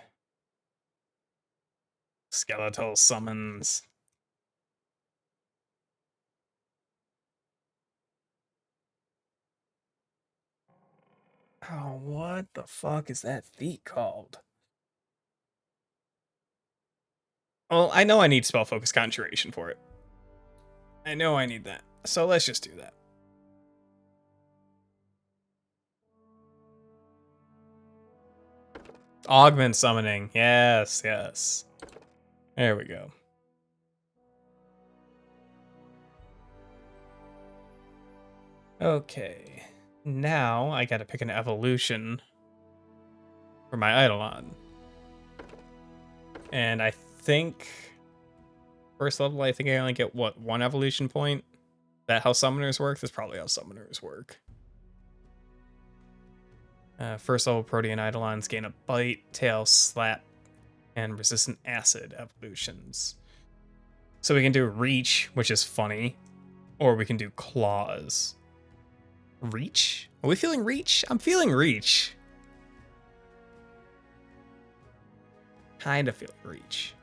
Skeletal summons. Oh, what the fuck is that feat called? Well, I know I need spell focus conjuration for it. I know I need that. So let's just do that. Augment summoning. Yes, yes. There we go. Okay. Now I gotta pick an evolution for my Eidolon. And I think first level, I think I only get, what, 1 evolution point? Is that how summoners work? That's probably how summoners work. First level Protean Eidolons gain a bite, tail, slap, and resistant acid evolutions. So we can do reach, which is funny, or we can do claws. Reach? Are we feeling reach? I'm feeling reach. Kind of feeling reach.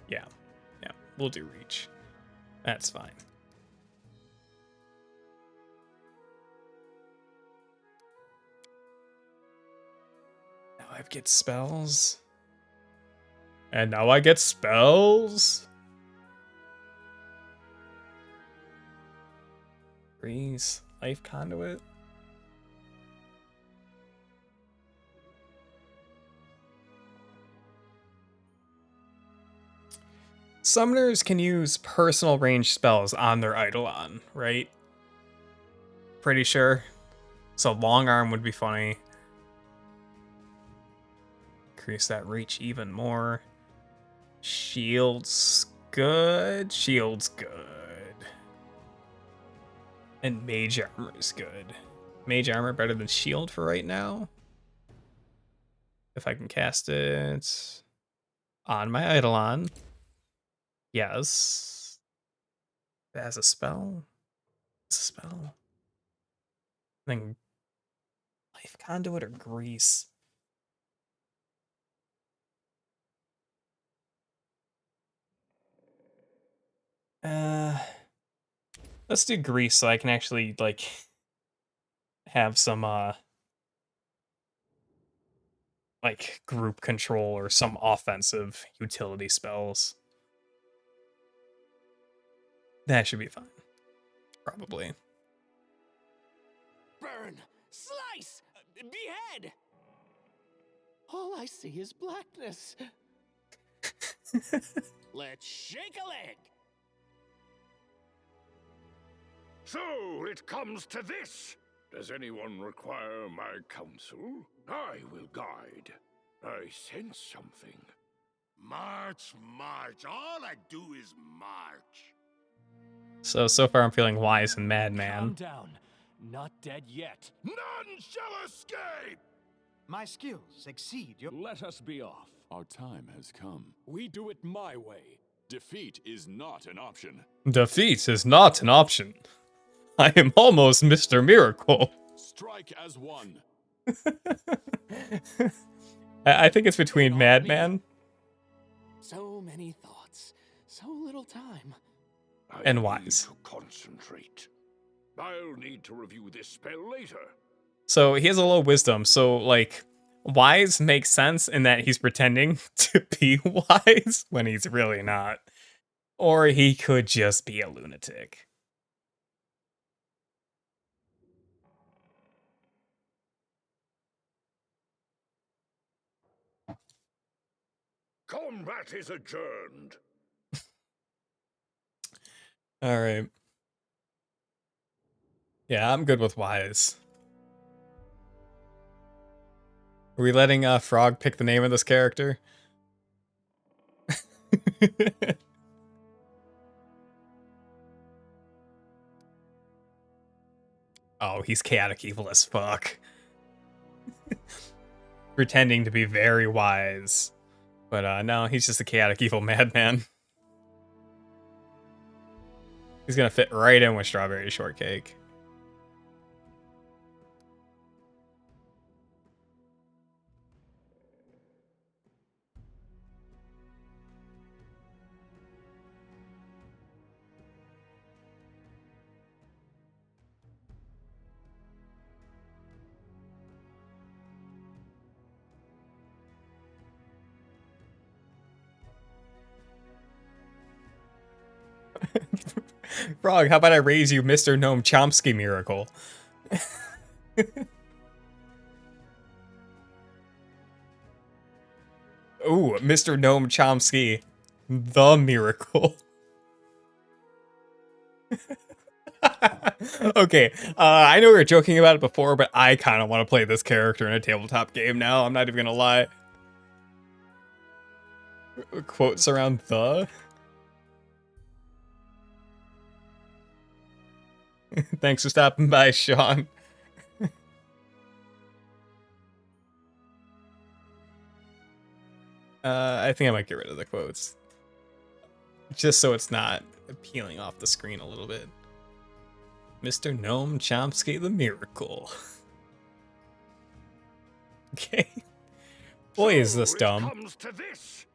Yeah, we'll do reach. That's fine. Now I get spells. And now I get spells. Freeze, life conduit. Summoners can use personal range spells on their Eidolon, right? Pretty sure. So long arm would be funny. Increase that reach even more. Shield's good. Shield's good. And mage armor is good. Mage armor better than shield for right now. If I can cast it on my Eidolon. Yes. As a spell. It's a spell. Then life conduit or grease. Let's do grease so I can actually like have some like group control or some offensive utility spells. That should be fine. Probably.
Burn! Slice! Behead! All I see is blackness. Let's shake a leg!
So it comes to this. Does anyone require my counsel? I will guide. I sense something. March, march. All I do is march.
So far I'm feeling wise and madman.
Calm down. Not dead yet.
None shall escape!
My skills exceed your...
Let us be off. Our time has come.
We do it my way.
Defeat is not an option.
Defeat is not an option. I am almost Mr. Miracle.
Strike as one.
I think it's between madman
So many thoughts, so little time.
and wise.
To concentrate. I'll need to review this spell later.
So he has a low wisdom, so like wise makes sense in that he's pretending to be wise when he's really not. Or he could just be a lunatic.
Combat is adjourned.
All right. Yeah, I'm good with wise. Are we letting Frog pick the name of this character? Oh, he's chaotic evil as fuck. Pretending to be very wise. But no, he's just a chaotic evil madman. He's gonna fit right in with Str'bry Sh'rtkek. Frog, how about I raise you Mr. Gnome Chompski Miracle? Ooh, Mr. Gnome Chompski. The miracle. Okay, I know we were joking about it before, but I kind of want to play this character in a tabletop game now. I'm not even gonna lie. Quotes around the. Thanks for stopping by, Sean. I think I might get rid of the quotes. Just so it's not peeling off the screen a little bit. Mr. Gnome Chompski the Miracle. Okay. Boy, is this dumb.
It comes to this.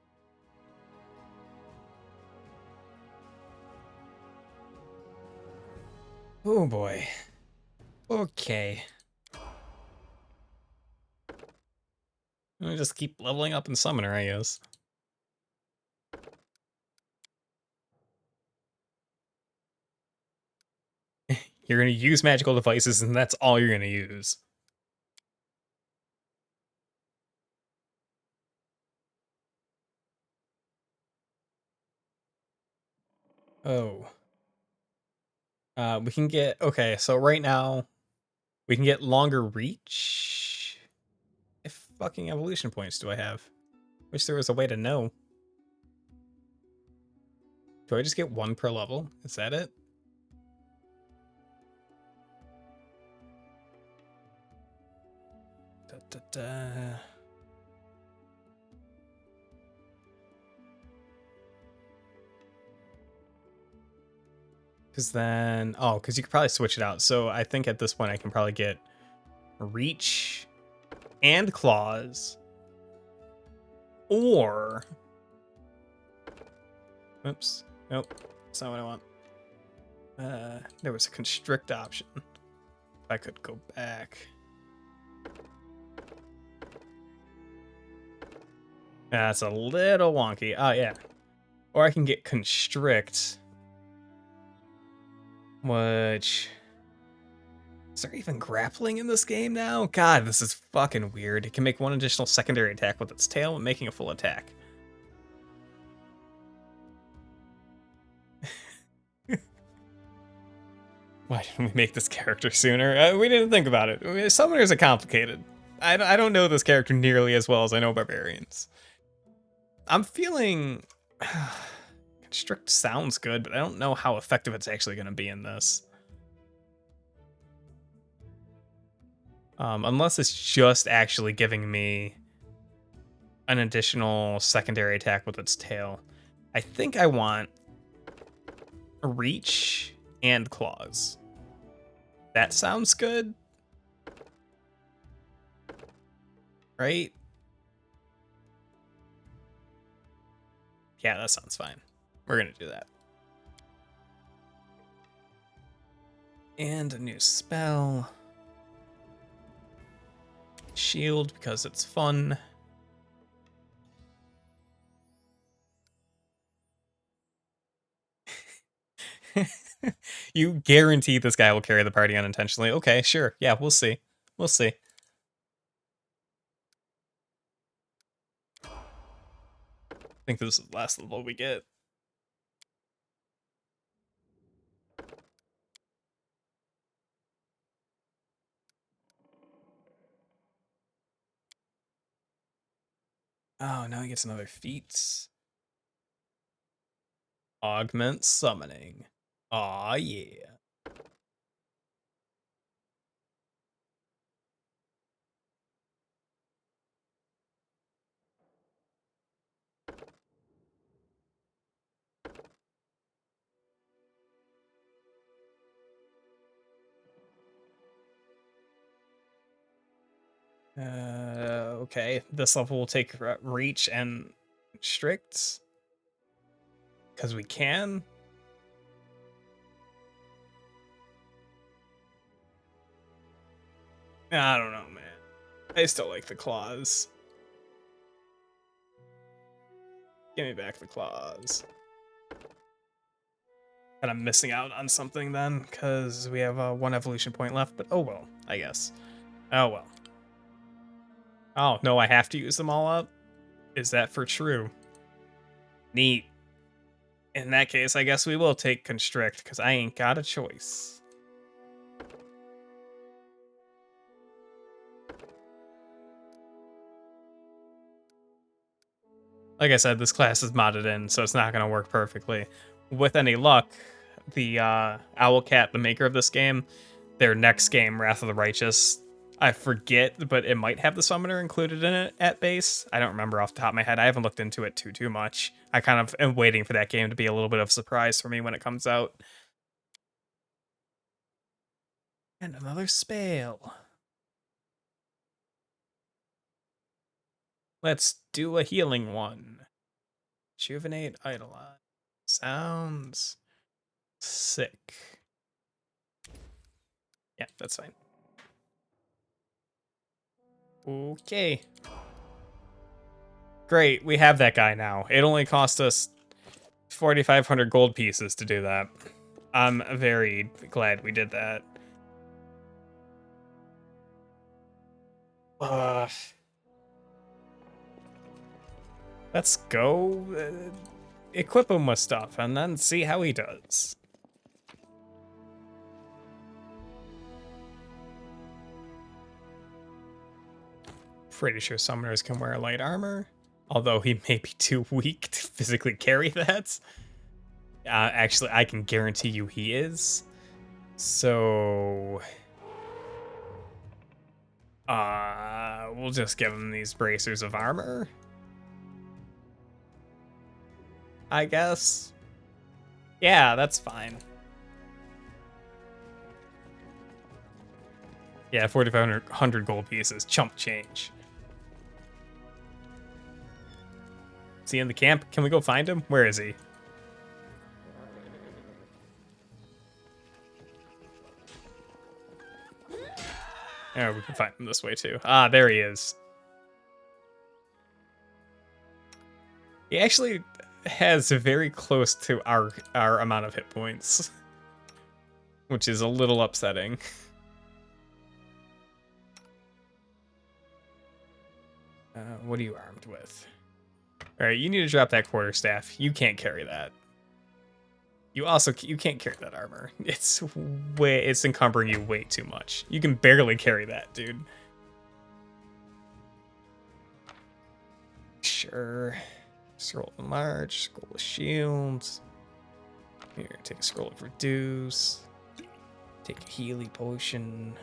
Oh boy. Okay. I'll just keep leveling up in Summoner, I guess. You're gonna use magical devices, and that's all you're gonna use. Oh. We can get... Okay, so right now, we can get longer reach. If fucking evolution points do I have? Wish there was a way to know. Do I just get 1 per level? Is that it? Da, da, da. Because then... Oh, because you could probably switch it out. So I think at this point I can probably get reach and claws. Or... Oops. Nope. That's not what I want. There was a constrict option. If I could go back. That's a little wonky. Oh, yeah. Or I can get constrict. Which... Is there even grappling in this game now? God, this is fucking weird. It can make 1 additional secondary attack with its tail when making a full attack. Why didn't we make this character sooner? We didn't think about it. Summoners are complicated. I don't know this character nearly as well as I know barbarians. I'm feeling... Constrict sounds good, but I don't know how effective it's actually going to be in this. Unless it's just actually giving me an additional secondary attack with its tail. I think I want reach and claws. That sounds good. Right? Yeah, that sounds fine. We're gonna do that. And a new spell. Shield, because it's fun. You guarantee this guy will carry the party unintentionally. Okay, sure. Yeah, we'll see. We'll see. I think this is the last level we get. Oh, now he gets another feat. Augment summoning. Aw, yeah. Okay. This level will take reach and strict. Because we can. I don't know, man. I still like the claws. Give me back the claws. And I'm missing out on something then, because we have 1 evolution point left, but oh well, I guess. Oh well. Oh, no, I have to use them all up? Is that for true? Neat. In that case, I guess we will take Constrict, because I ain't got a choice. Like I said, this class is modded in, so it's not going to work perfectly. With any luck, the Owlcat, the maker of this game, their next game, Wrath of the Righteous, I forget, but it might have the summoner included in it at base. I don't remember off the top of my head. I haven't looked into it too much. I kind of am waiting for that game to be a little bit of a surprise for me when it comes out. And another spell. Let's do a healing one. Rejuvenate Eidolon. Sounds sick. Yeah, that's fine. Okay. Great, we have that guy now. It only cost us 4,500 gold pieces to do that. I'm very glad we did that. Let's go equip him with stuff and then see how he does. Pretty sure summoners can wear light armor, although he may be too weak to physically carry that. Actually, I can guarantee you he is. So we'll just give him these bracers of armor, I guess. Yeah, that's fine. Yeah, 4,500 gold pieces, chump change. Is he in the camp? Can we go find him? Where is he? Oh, we can find him this way too. Ah, there he is. He actually has very close to our amount of hit points, which is a little upsetting. What are you armed with? All right, you need to drop that quarterstaff. You can't carry that. You can't carry that armor. It's encumbering you way too much. You can barely carry that, dude. Sure. Scroll enlarge, scroll of shields. Here, take a scroll of reduce. Take a Healy potion.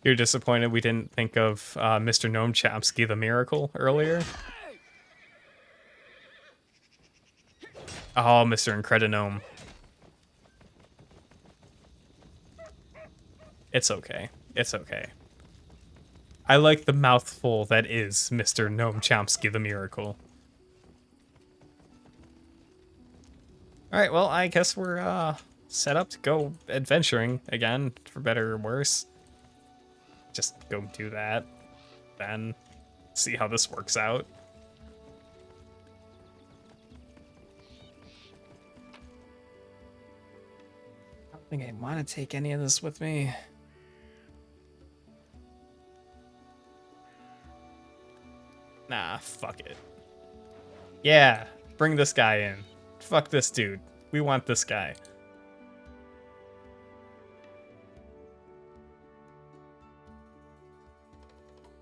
You're disappointed we didn't think of Mr. Gnome Chompski the Miracle earlier? Oh, Mr. Incredinome. It's okay. It's okay. I like the mouthful that is Mr. Gnome Chompski the Miracle. Alright, well, I guess we're set up to go adventuring again, for better or worse. Just go do that, then see how this works out. I don't think I want to take any of this with me. Nah, fuck it. Yeah, bring this guy in. Fuck this dude. We want this guy.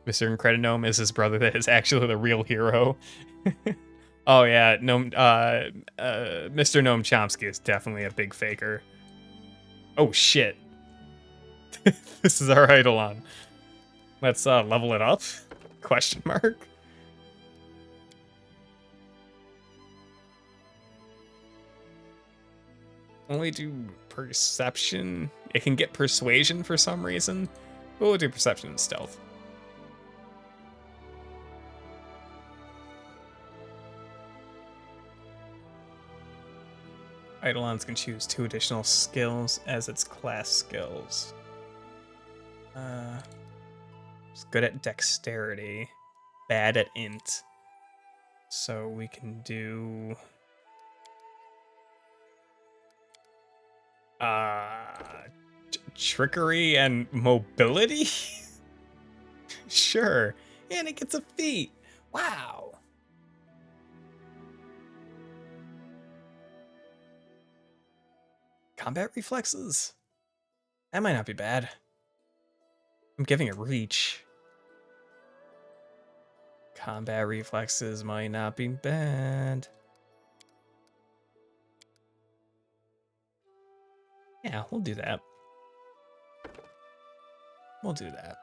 Mr. Incredinome is his brother that is actually the real hero. Oh yeah, Mr. Gnome Chompski is definitely a big faker. Oh shit. This is our Eidolon. Let's level it up? Question mark. Only do perception. It can get persuasion for some reason. But we'll do perception and stealth. Eidolons can choose 2 additional skills as its class skills. It's good at dexterity, bad at int. So we can do Trickery and mobility? Sure. And it gets a feat. Wow. Combat reflexes? That might not be bad. I'm giving it reach. Combat reflexes might not be bad. Yeah, we'll do that. We'll do that.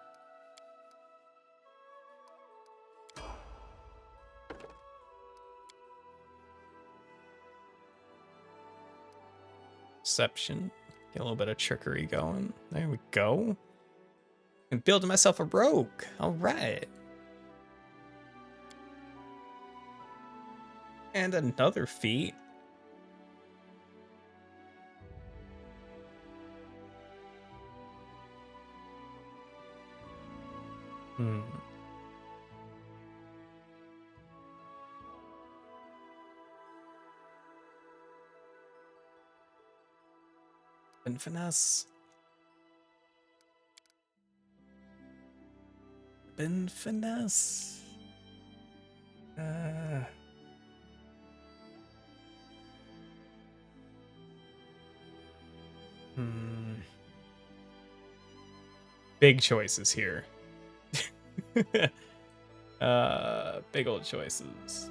Deception. Get a little bit of trickery going. There we go. I'm building myself a rogue. All right. And another feat. And finesse. Been finesse. Big choices here. Big old choices.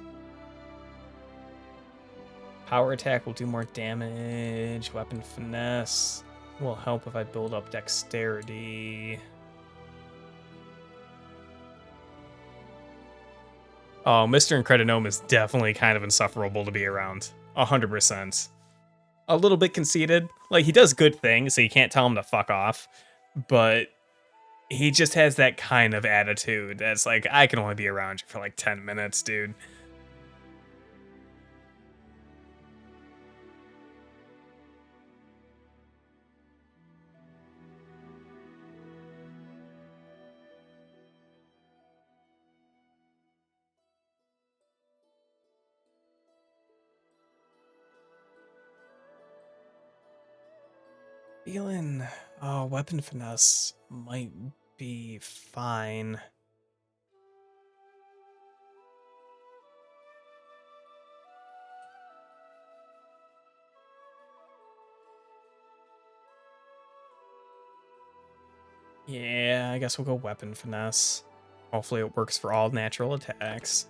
Power attack will do more damage. Weapon finesse will help if I build up dexterity. Oh, Mr. Gnome is definitely kind of insufferable to be around. 100%. A little bit conceited. Like, he does good things, so you can't tell him to fuck off. But he just has that kind of attitude that's like, I can only be around you for like 10 minutes, dude. Feeling, oh, weapon finesse might be fine. Yeah, I guess we'll go weapon finesse. Hopefully it works for all natural attacks.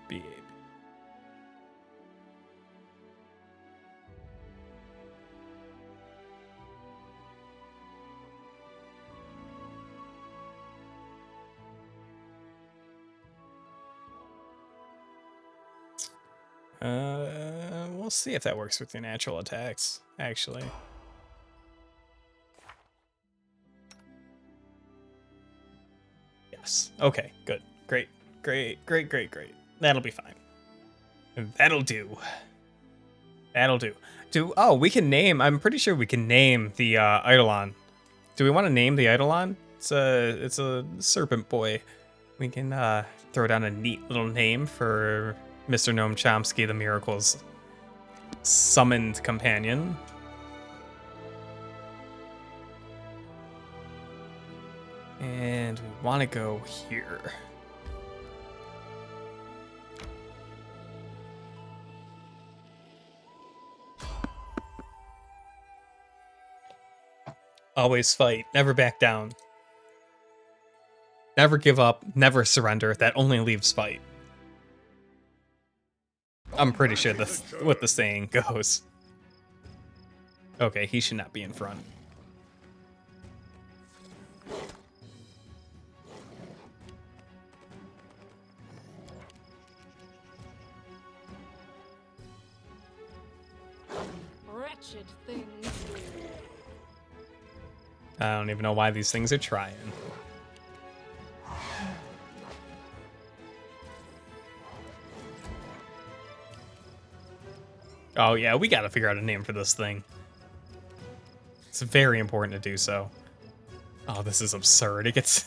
Babe. We'll see if that works with your natural attacks, actually. Yes. Okay, good. Great. That'll be fine. That'll do. Oh, we can name, I'm pretty sure we can name the Eidolon. Do we want to name the Eidolon? It's a serpent boy. We can throw down a neat little name for Mr. Gnome Chompski, the Miracle's summoned companion. And we want to go here. Always fight, never back down. Never give up, never surrender. That only leaves fight. I'm pretty sure that's what the saying goes. Okay, he should not be in front.
Wretched things.
I don't even know why these things are trying. Oh yeah, we gotta figure out a name for this thing. It's very important to do so. Oh, this is absurd. It gets...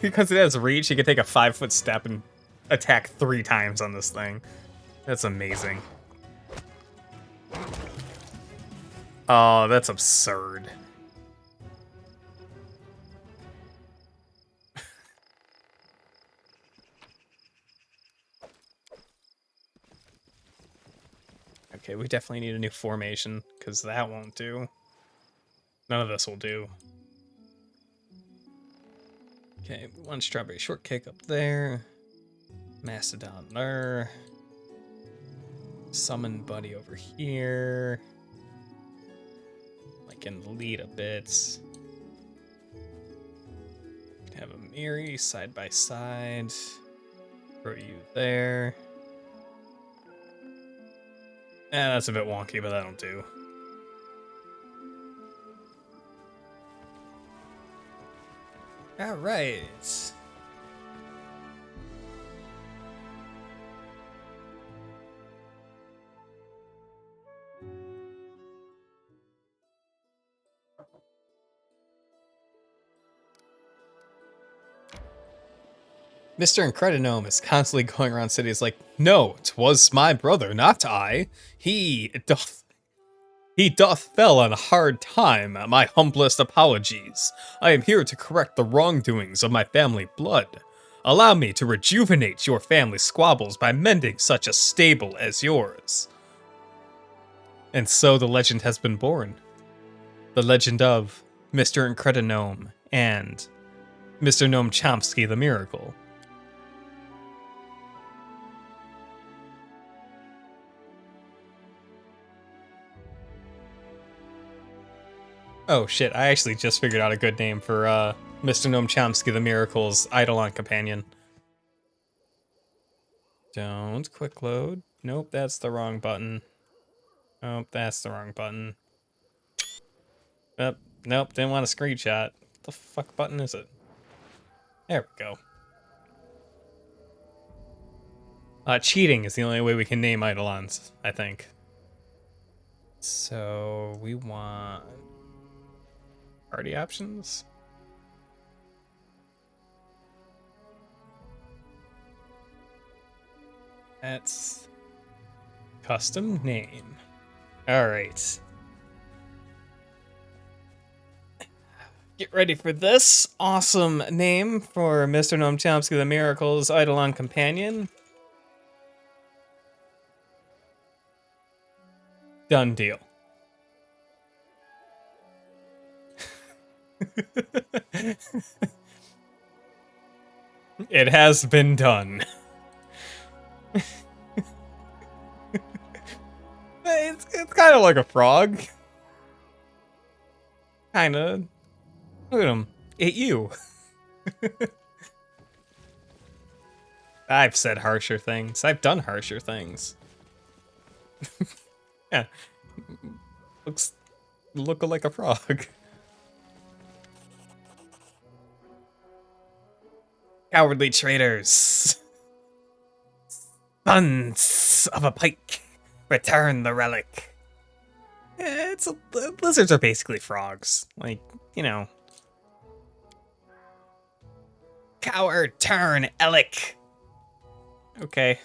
because it has reach, you can take a 5-foot step and attack 3 times on this thing. That's amazing. Oh, that's absurd. Okay, we definitely need a new formation, because that won't do. None of this will do. Okay, one Str'bry Sh'rtkek up there. Mastodon there. Summon buddy over here. I can lead a bit. Have a Miri side by side. Throw you there. That's a bit wonky, but that'll do. All right. Mr. Gnome is constantly going around cities like, no, 'twas my brother, not I. He doth fell on a hard time. My humblest apologies. I am here to correct the wrongdoings of my family blood. Allow me to rejuvenate your family squabbles by mending such a stable as yours. And so the legend has been born. The legend of Mr. Gnome and Mr. Gnome Chompski the Miracle. Oh shit, I actually just figured out a good name for Mr. Gnome Chompski the Miracle's Eidolon companion. Don't quick load. Nope, that's the wrong button. Nope, that's the wrong button. Nope, didn't want a screenshot. What the fuck button is it? There we go. Cheating is the only way we can name Eidolons, I think. So we want party options. That's custom name. All right. Get ready for this awesome name for Mr. Gnome Chompski the Miracle's Eidolon companion. Done deal. It has been done. It's kind of like a frog. Kind of. Look at him. You. I've said harsher things. I've done harsher things. Yeah. Look like a frog. Cowardly traitors. Sons of a pike. Return the relic. Lizards are basically frogs. Like, you know. Coward, turn, Elic. Okay.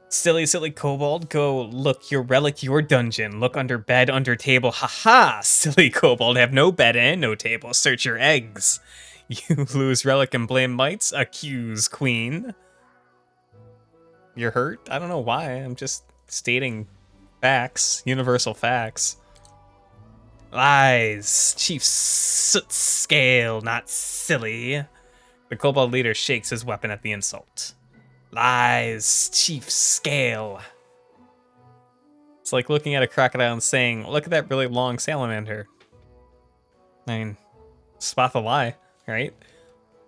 Silly kobold, go look your relic, your dungeon. Look under bed, under table. Haha, silly kobold, have no bed and no table. Search your eggs. You lose relic and blame mites. Accuse queen. You're hurt? I don't know why. I'm just stating facts. Universal facts. Lies. Chief soot scale, not silly. The kobold leader shakes his weapon at the insult. Lies, chief scale. It's like looking at a crocodile and saying, look at that really long salamander. I mean, spot the lie, right?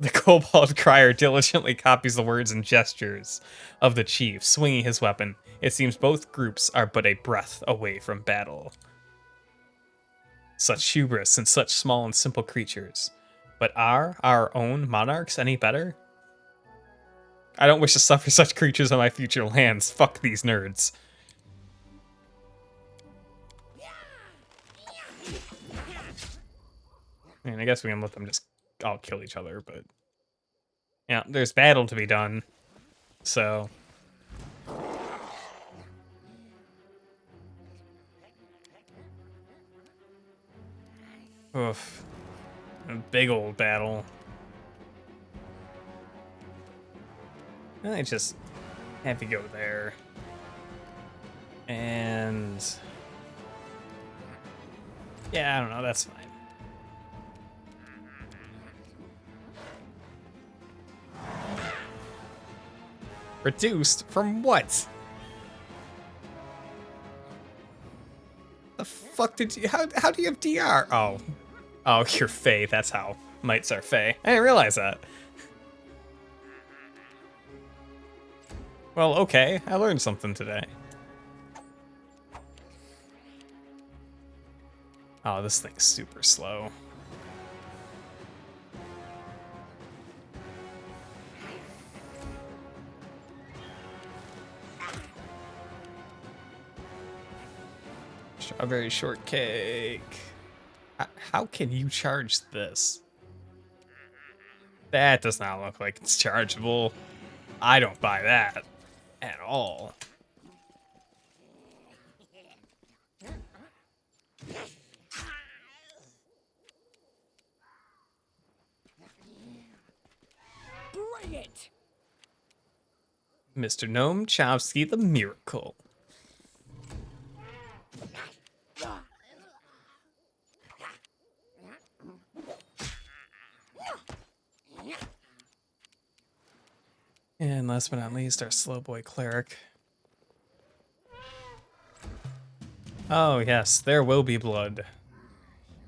The kobold crier diligently copies the words and gestures of the chief, swinging his weapon. It seems both groups are but a breath away from battle. Such hubris in such small and simple creatures. But are our own monarchs any better? I don't wish to suffer such creatures on my future lands. Fuck these nerds. I mean, I guess we can let them just all kill each other, but yeah, there's battle to be done. So oof. A big old battle. I just have to go there. And yeah, I don't know, that's fine. Reduced from what? The fuck did you, how do you have DR? Oh, you're Fey, that's how mites are Fey. I didn't realize that. Well, okay, I learned something today. Oh, this thing's super slow. Strawberry shortcake. How can you charge this? That does not look like it's chargeable. I don't buy that at all.
Bring it!
Mr. Gnome, Chompski the Miracle. And last but not least, our slow boy cleric. Oh yes, there will be blood.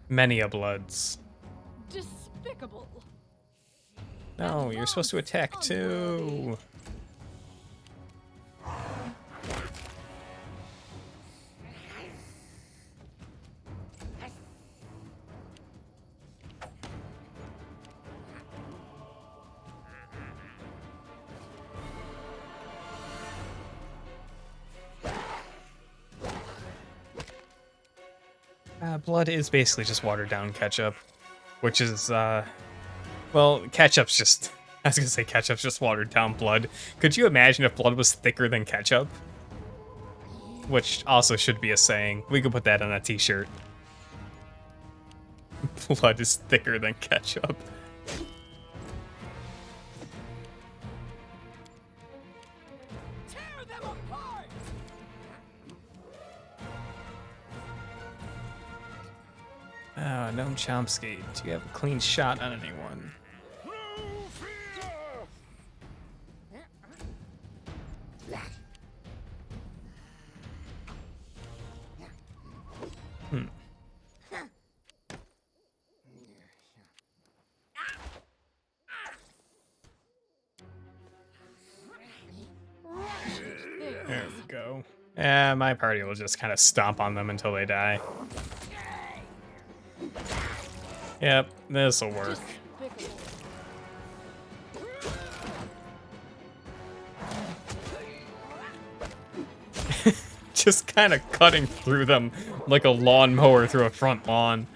Many a bloods.
Despicable.
No, you're supposed to attack too. Blood is basically just watered down ketchup, which is, well, ketchup's just, I was gonna say ketchup's just watered down blood. Could you imagine if blood was thicker than ketchup? Which also should be a saying. We could put that on a t-shirt. Blood is thicker than ketchup.
Tear them apart!
Gnome Chompski, do you have a clean shot on anyone? There we go. Yeah, my party will just kind of stomp on them until they die. Yep, this'll work. Just kind of cutting through them like a lawnmower through a front lawn.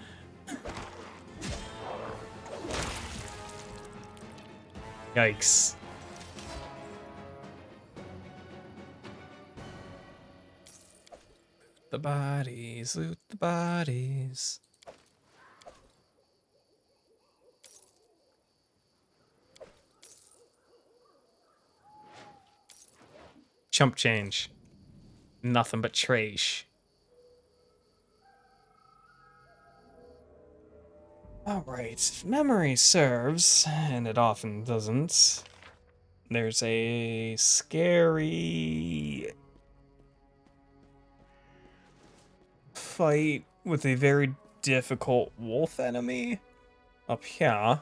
Yikes. The bodies, loot the bodies. Chump change. Nothing but trash. Alright, if memory serves, and it often doesn't, there's a scary fight with a very difficult wolf enemy up here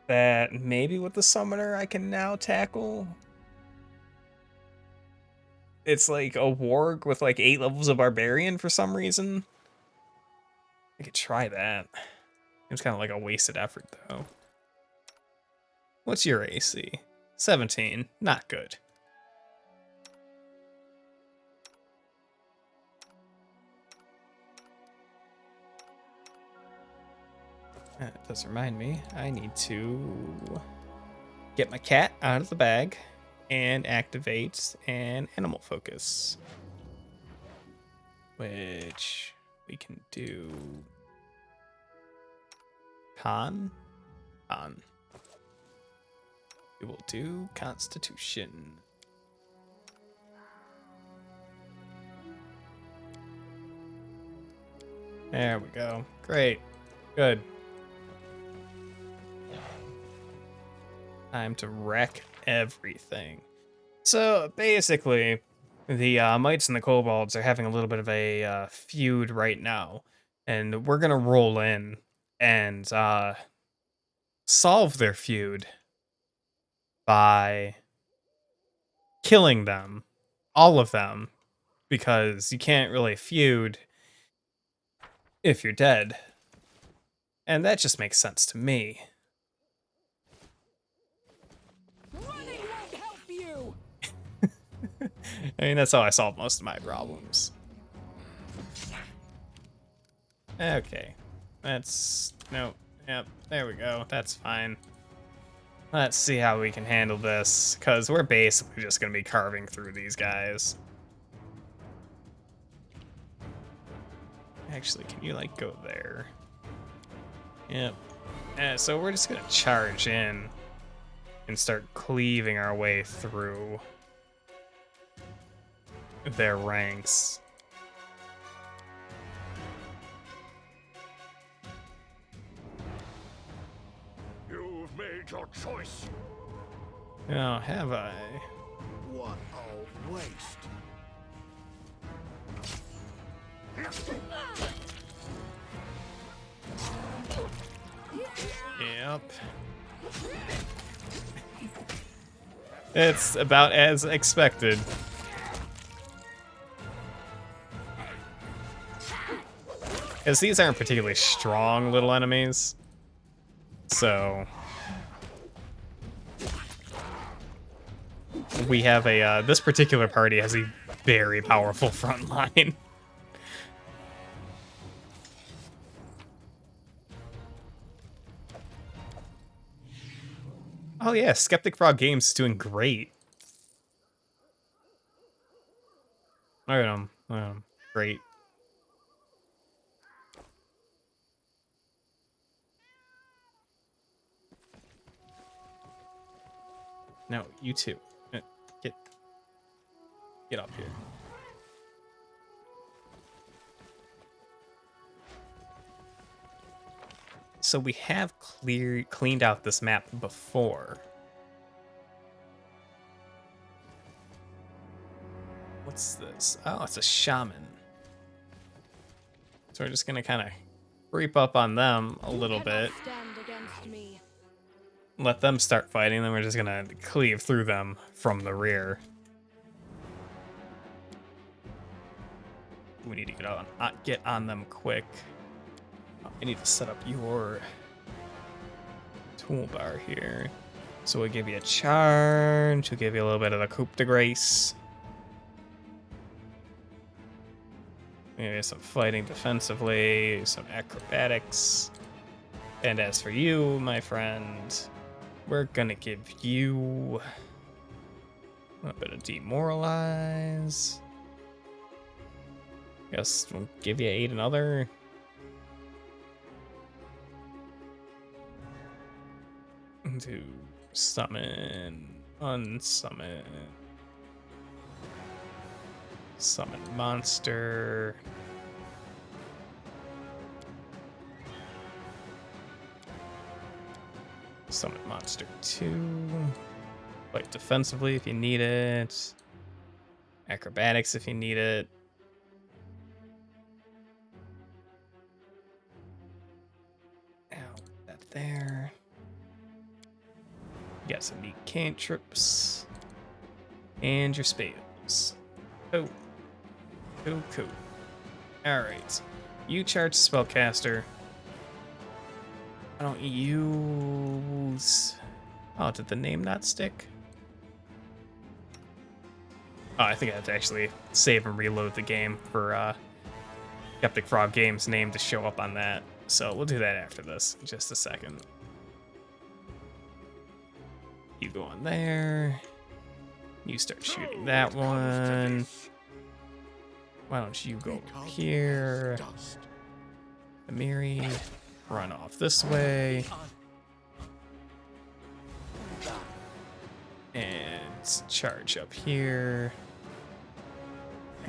that maybe with the summoner I can now tackle. It's like a warg with like 8 levels of barbarian for some reason. I could try that. It's kind of like a wasted effort though. What's your AC? 17. Not good. That does remind me, I need to get my cat out of the bag and activate an animal focus, which we can do. Con. We will do Constitution. There we go. Great. Good. Time to wreck everything. So basically, the mites and the kobolds are having a little bit of a feud right now, and we're gonna roll in and solve their feud by killing them, all of them, because you can't really feud if you're dead. And that just makes sense to me.
Running won't help you.
I mean, that's how I solve most of my problems. Okay. No. Yep, there we go. That's fine. Let's see how we can handle this, because we're basically just going to be carving through these guys. Actually, can you, like, go there? Yep. So we're just going to charge in and start cleaving our way through their ranks.
You've made your choice.
Oh, have I?
What a waste.
Yep. It's about as expected. Because these aren't particularly strong little enemies. So we have a, this particular party has a very powerful front line. Oh yeah, Skeptic Frog Games is doing great. Look at him. Great. No, you too. Get up here. So we have cleaned out this map before. What's this? Oh, it's a shaman. So we're just gonna kind of creep up on them a little bit.
Stand against me.
Let them start fighting, then we're just gonna cleave through them from the rear. We need to get on them quick. I need to set up your toolbar here. So we'll give you a charge, we'll give you a little bit of the coup de grace. Maybe some fighting defensively, some acrobatics. And as for you, my friend, we're gonna give you a bit of demoralize. Guess we'll give you 8 another. To summon, unsummon, summon monster. Summon monster 2. Fight defensively if you need it. Acrobatics if you need it. Ow, that there. You got some neat cantrips. And your spells. Oh. Cool. Alright. You charge spellcaster. I don't use... Oh, did the name not stick? Oh, I think I have to actually save and reload the game for Skeptic Frog Games name to show up on that. So we'll do that after this in just a second. You go on there. You start shooting that one. Why don't you go here? Amiri, run off this way. And charge up here.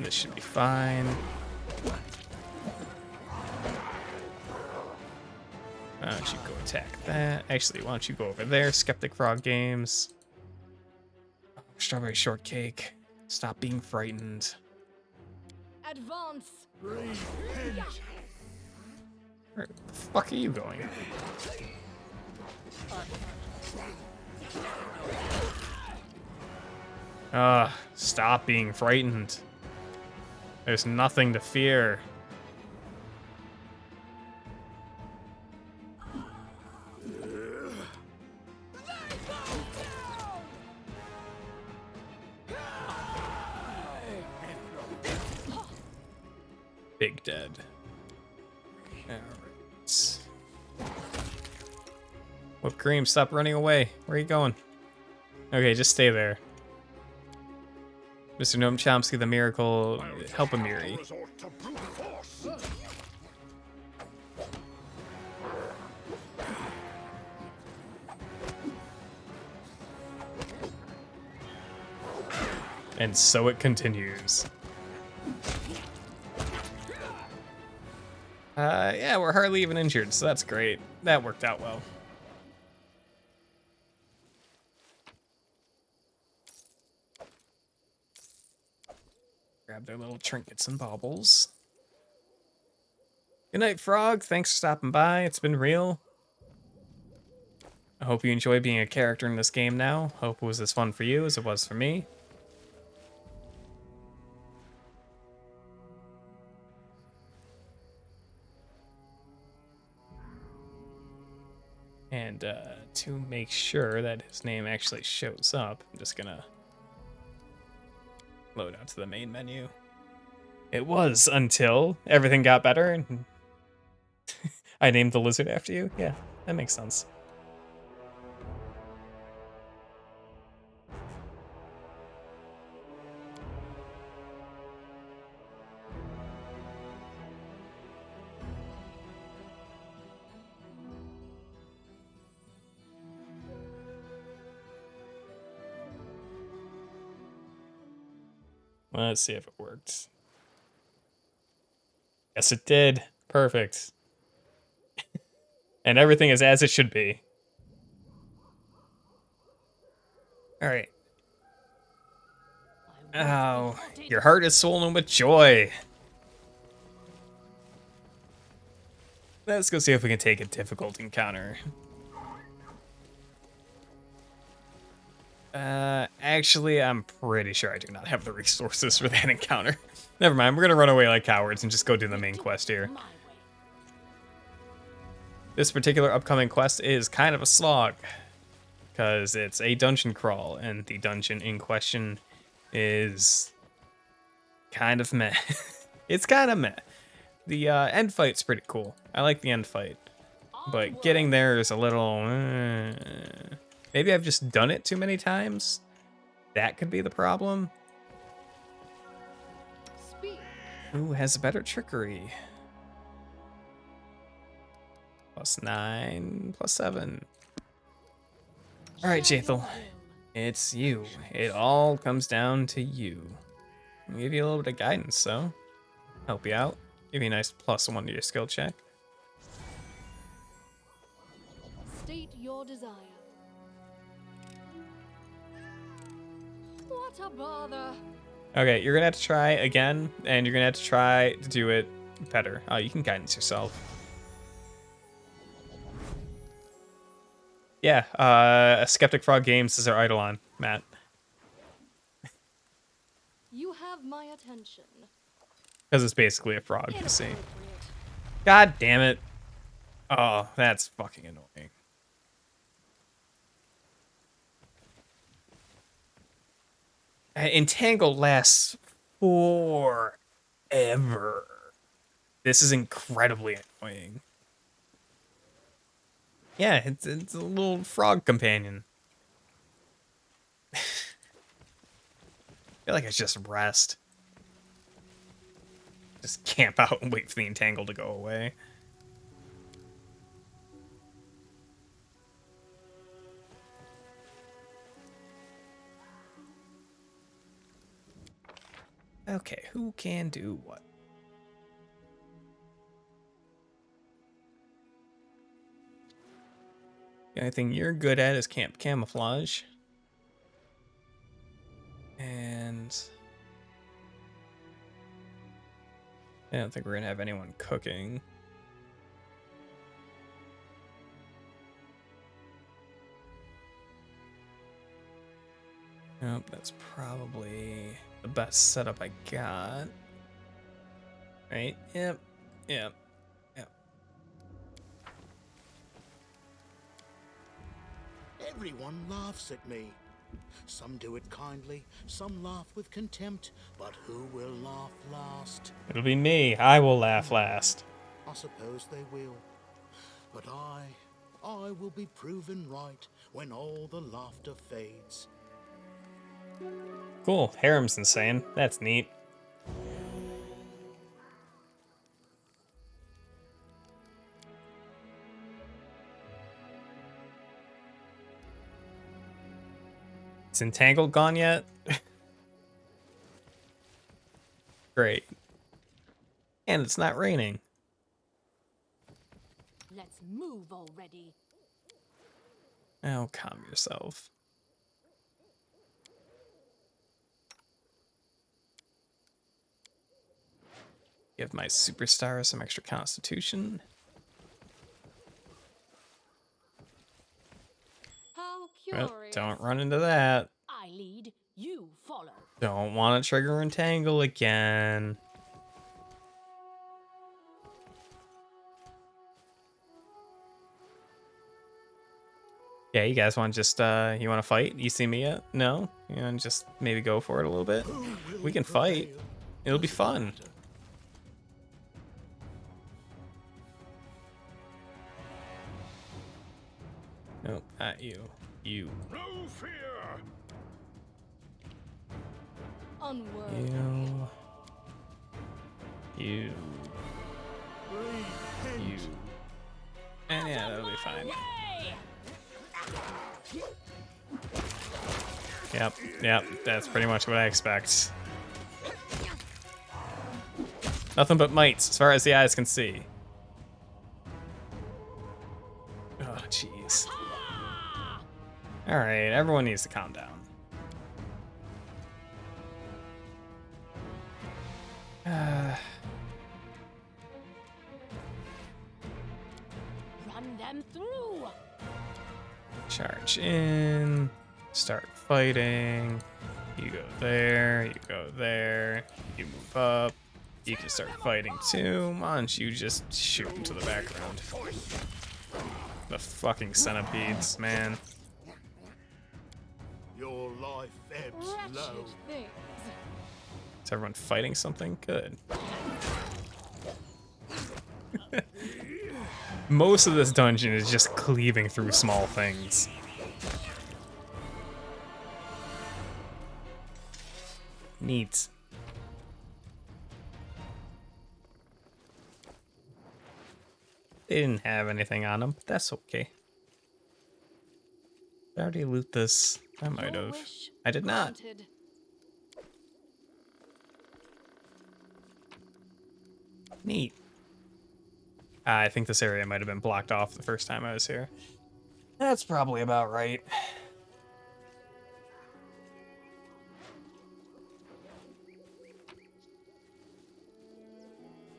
This should be fine. Why don't you go attack that? Actually, why don't you go over there? Skeptic Frog Games. Str'bry Sh'rtkek. Stop being frightened.
Advance.
Where the fuck are you going? Stop being frightened. There's nothing to fear. Big dead. Alright. Wypd Kreem, stop running away. Where are you going? Okay, just stay there. Mr. Gnome Chompski, the miracle, help Amiri. And so it continues. Yeah, we're hardly even injured, so that's great. That worked out well. Grab their little trinkets and baubles. Good night, Frog. Thanks for stopping by. It's been real. I hope you enjoy being a character in this game now. Hope it was as fun for you as it was for me. And to make sure that his name actually shows up, I'm just gonna load out to the main menu. It was until everything got better and I named the lizard after you. Yeah, that makes sense. Let's see if it worked. Yes, it did. Perfect. And everything is as it should be. All right. Oh, your heart is swollen with joy. Let's go see if we can take a difficult encounter. Actually, I'm pretty sure I do not have the resources for that encounter. Never mind, we're gonna run away like cowards and just go do the main quest here. This particular upcoming quest is kind of a slog, because it's a dungeon crawl, and the dungeon in question is kind of meh. It's kind of meh. The end fight's pretty cool. I like the end fight, but getting there is a little... Maybe I've just done it too many times. That could be the problem. Who has a better trickery? +9, +7. All right, Jaethal. It's you. It all comes down to you. I'll give you a little bit of guidance, so help you out. Give you a nice +1 to your skill check.
State your desire. What a bother.
Okay, you're gonna have to try again, and you're gonna have to try to do it better. Oh, you can guidance yourself. Yeah, Skeptic Frog Games is our Eidolon, Matt.
You have my attention.
Because it's basically a frog, you see. God damn it. Oh, that's fucking annoying. Entangle lasts forever. This is incredibly annoying. Yeah, it's a little frog companion. I feel like it's just rest. Just camp out and wait for the entangle to go away. Okay, who can do what? The only thing you're good at is camp camouflage. And I don't think we're gonna have anyone cooking. Nope, that's probably the best setup I got. Right? Yep. Yep. Yep.
Everyone laughs at me. Some do it kindly, some laugh with contempt, but who will laugh last?
It'll be me. I will laugh last.
I suppose they will. But I will be proven right when all the laughter fades.
Cool. Harem's insane. That's neat. Is Entangled gone yet? Great. And it's not raining.
Let's move already.
Oh, calm yourself. Give my superstar some extra constitution.
How
Well,
curious.
don't run into that.
I lead, you follow.
Don't want to trigger Entangle again. Yeah, you guys want to just, you want to fight? You see me yet? No? You want to just maybe go for it a little bit? We can fight. It'll be fun. Nope, not you. You.
No fear.
Onward.
You. And yeah, that'll be fine. Yep, that's pretty much what I expect. Nothing but mites, as far as the eyes can see. Oh, jeez. Alright, everyone needs to calm down.
Run them through.
Charge in. Start fighting. You go there, you go there. You move up. You can start fighting too. Why don't you just shoot into the background? The fucking centipedes, man.
Your life ebbs low.
Things.
Is everyone fighting something? Good. Most of this dungeon is just cleaving through small things. Neat. They didn't have anything on them, but that's okay. Did I already loot this? I might have. I did not.
Granted.
Neat. I think this area might have been blocked off the first time I was here. That's probably about right.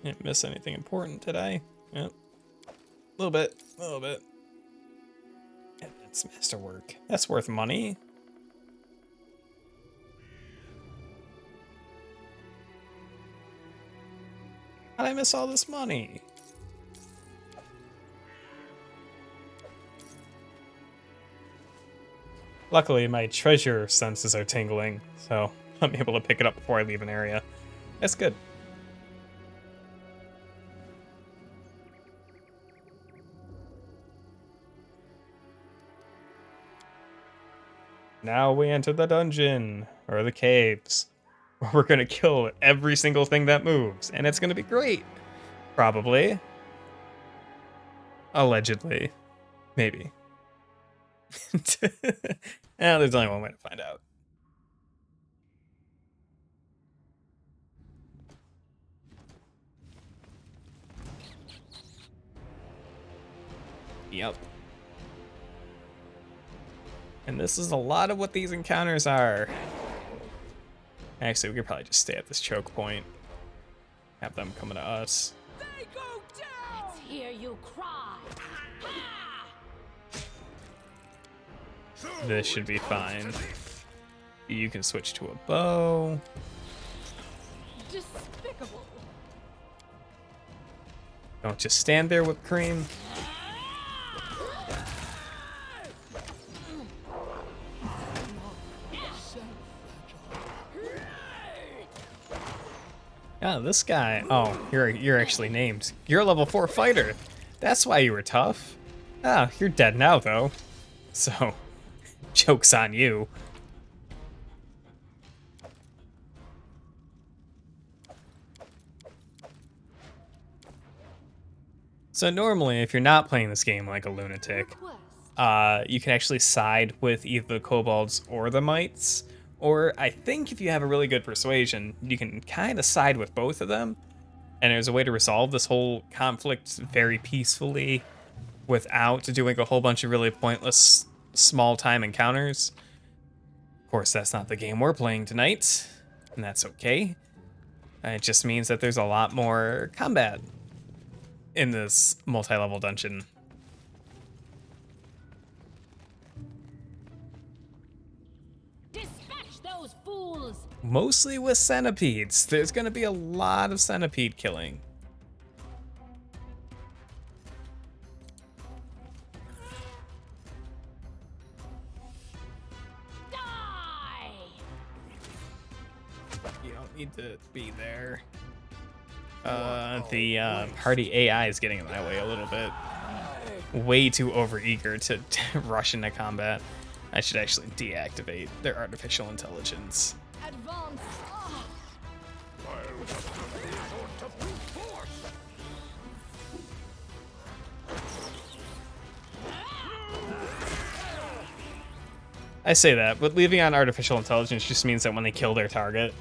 Didn't miss anything important, did I? Yep. A little bit. Yeah, that's masterwork. That's worth money. How'd I miss all this money? Luckily, my treasure senses are tingling, so I'm able to pick it up before I leave an area. That's good. Now we enter the dungeon, or the caves, where we're gonna kill every single thing that moves, and it's gonna be great. Probably. Allegedly. Maybe. There's only one way to find out. Yep. And this is a lot of what these encounters are. Actually, we could probably just stay at this choke point. Have them coming to us.
They go down! Let's hear you cry.
This should be fine. You can switch to a bow.
Despicable.
Don't just stand there, Wypd Kreem. Oh, this guy. Oh, you're actually named. You're a level 4 fighter. That's why you were tough. Ah, you're dead now though. So, joke's on you. So normally, if you're not playing this game like a lunatic, you can actually side with either the kobolds or the mites. Or I think if you have a really good persuasion, you can kind of side with both of them. And there's a way to resolve this whole conflict very peacefully without doing a whole bunch of really pointless small time encounters. Of course, that's not the game we're playing tonight, and that's okay. It just means that there's a lot more combat in this multi-level dungeon.
Those fools.
Mostly with centipedes. There's gonna be a lot of centipede killing.
Die!
You don't need to be there. The party AI is getting in my way a little bit. Way too overeager to rush into combat. I should actually deactivate their artificial intelligence.
Advance.
I say that, but leaving on artificial intelligence just means that when they kill their target,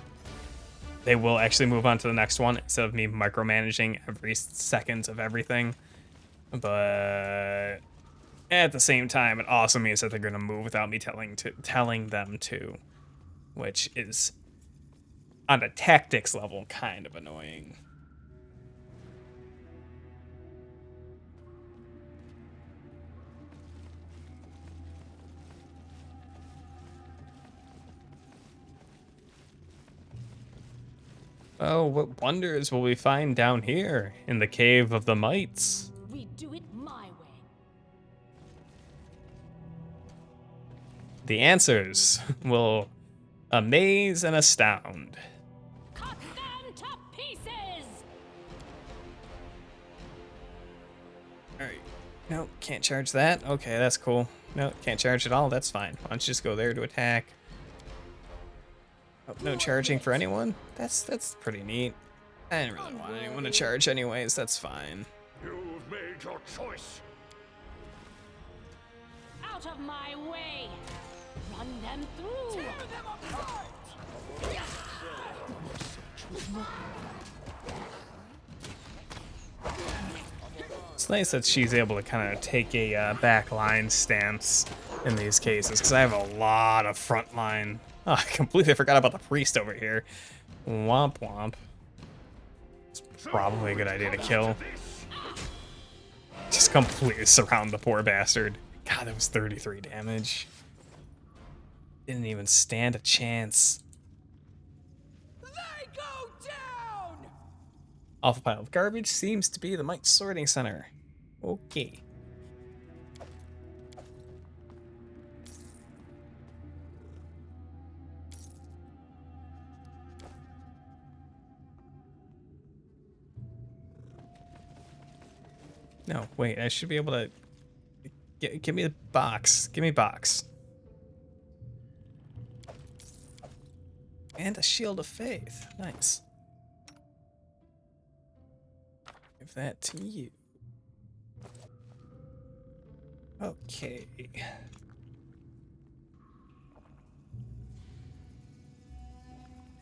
they will actually move on to the next one instead of me micromanaging every second of everything. But at the same time, it also means that they're going to move without me telling them to, which is, on a tactics level, kind of annoying. Oh, what wonders will we find down here in the Cave of the Mites?
We do it my way.
The answers will amaze and astound.
Cut them to pieces!
Alright. No, can't charge that. Okay, that's cool. No, can't charge at all. That's fine. Why don't you just go there to attack? Oh, no charging for anyone? That's pretty neat. I didn't really want anyone to charge anyways. That's fine.
You've made your choice.
Out of my way! Run them through! Tear them apart!
It's nice that she's able to kind of take a backline stance in these cases, because I have a lot of frontline. Oh, I completely forgot about the priest over here. Womp womp. It's probably a good idea to kill. Just completely surround the poor bastard. God, that was 33 damage. Didn't even stand a chance.
They go down!
Off a pile of garbage seems to be the Mite Sorting Center. Okay. No, wait, I should be able to... Give me the box. Give me a box. And a Shield of Faith. Nice. Give that to you. Okay.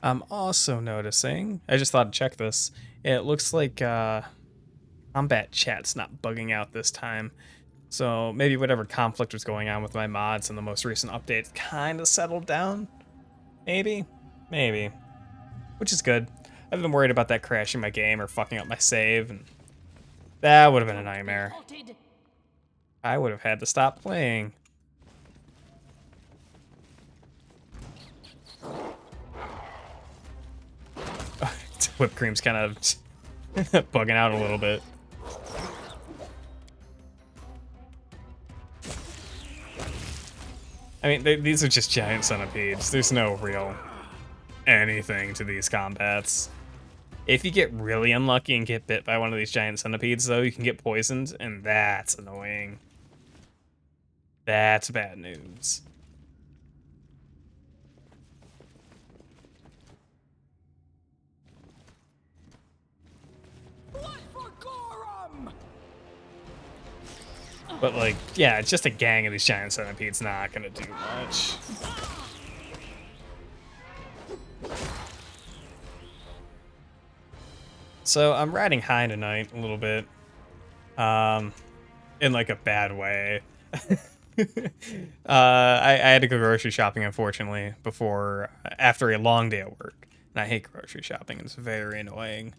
I'm also noticing, I just thought to check this, it looks like combat chat's not bugging out this time. So maybe whatever conflict was going on with my mods in the most recent update kind of settled down. Maybe. Which is good. I've been worried about that crashing my game or fucking up my save, and that would have been a nightmare. I would have had to stop playing. Wypd Kreem's kind of bugging out a little bit. I mean, these are just giant centipedes. There's no real anything to these combats. If you get really unlucky and get bit by one of these giant centipedes, though, you can get poisoned, and that's annoying. That's bad news. But, like, yeah, just a gang of these giant centipedes not gonna do much. So, I'm riding high tonight a little bit. In, like, a bad way. I had to go grocery shopping, unfortunately, after a long day at work. And I hate grocery shopping, it's very annoying.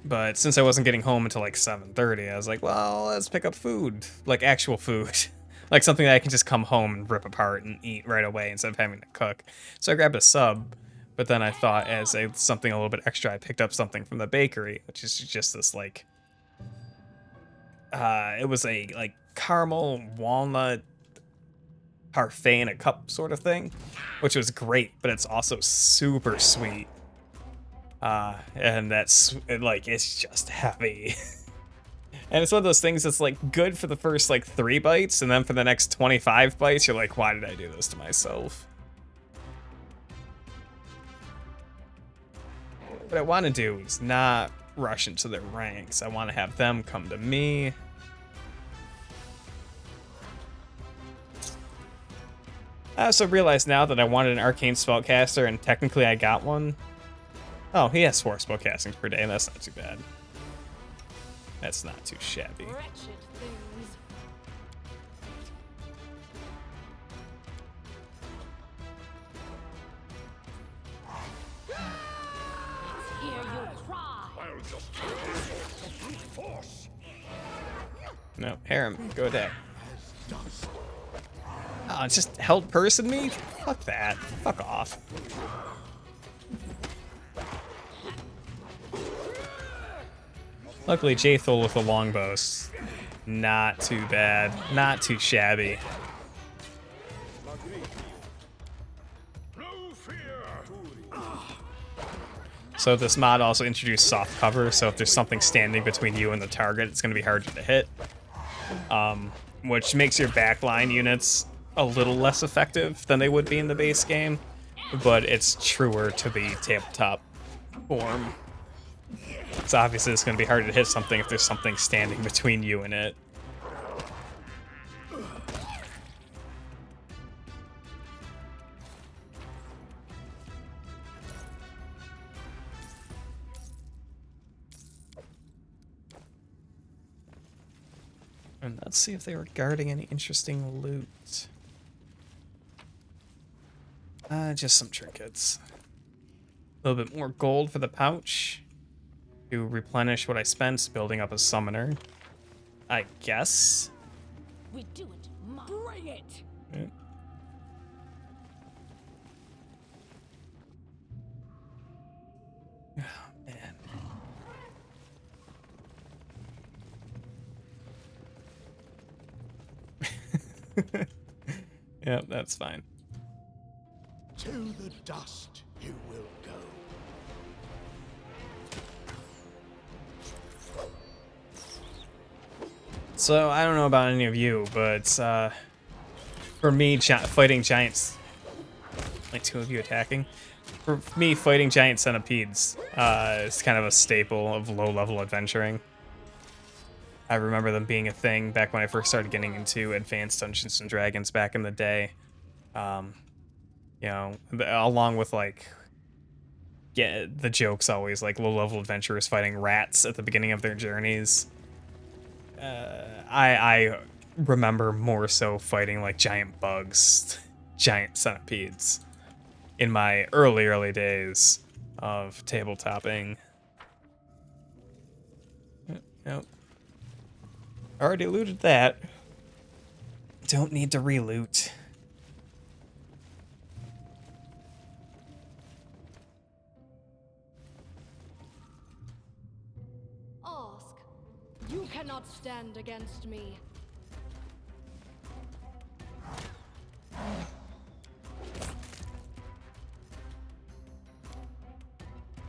But since I wasn't getting home until like 7:30, I was like, well, let's pick up food. Like actual food. Like something that I can just come home and rip apart and eat right away instead of having to cook. So I grabbed a sub, but then I thought as something a little bit extra, I picked up something from the bakery, which is just this like, it was a like caramel walnut parfait in a cup sort of thing, which was great, but it's also super sweet. And that's like, it's just heavy. And it's one of those things that's like good for the first like 3 bites, and then for the next 25 bites, you're like, why did I do this to myself? What I want to do is not rush into their ranks. I want to have them come to me. I also realize now that I wanted an arcane spellcaster, and technically I got one. Oh, he has 4 spellcastings per day, and that's not too bad. That's not too shabby. No, harem, go attack. Oh, it's just held person me? Fuck that. Fuck off. Luckily, Jaethal with the longbow's not too bad. Not too shabby. So this mod also introduced soft cover, so if there's something standing between you and the target, it's going to be harder to hit. Which makes your backline units a little less effective than they would be in the base game, but it's truer to the tabletop form. So obviously it's going to be harder to hit something if there's something standing between you and it. And let's see if they were guarding any interesting loot. Just some trinkets. A little bit more gold for the pouch to replenish what I spent building up a summoner, I guess.
We do it. Bring it.
Yeah. Oh, man. Yep, that's fine.
To the dust you will go.
So, I don't know about any of you, but for me, fighting giants... Like 2 of you attacking. For me, fighting giant centipedes is kind of a staple of low-level adventuring. I remember them being a thing back when I first started getting into advanced Dungeons and Dragons back in the day. You know, along with like, the jokes always like low-level adventurers fighting rats at the beginning of their journeys. I remember more so fighting like giant bugs, giant centipedes in my early days of tabletopping. Nope. Already looted that. Don't need to re-loot.
Ask. You cannot stand against me.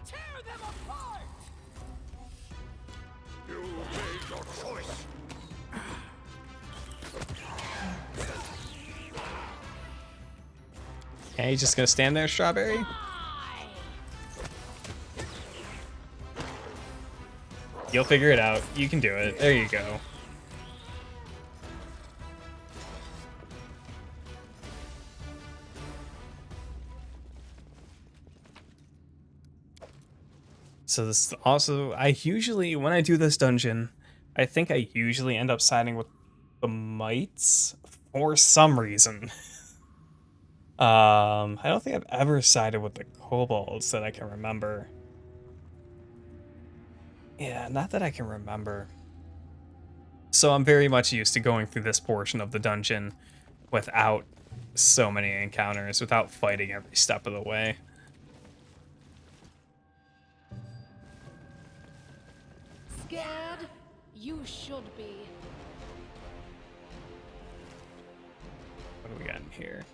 Tear them apart! You made your choice.
Okay, you just gonna stand there, Strawberry? You'll figure it out. You can do it. There you go. So this also, I usually, when I do this dungeon, I think I usually end up siding with the mites for some reason. I don't think I've ever sided with the kobolds that I can remember. Yeah, not that I can remember. So I'm very much used to going through this portion of the dungeon without so many encounters, without fighting every step of the way.
Scared? You should be.
What do we got in here?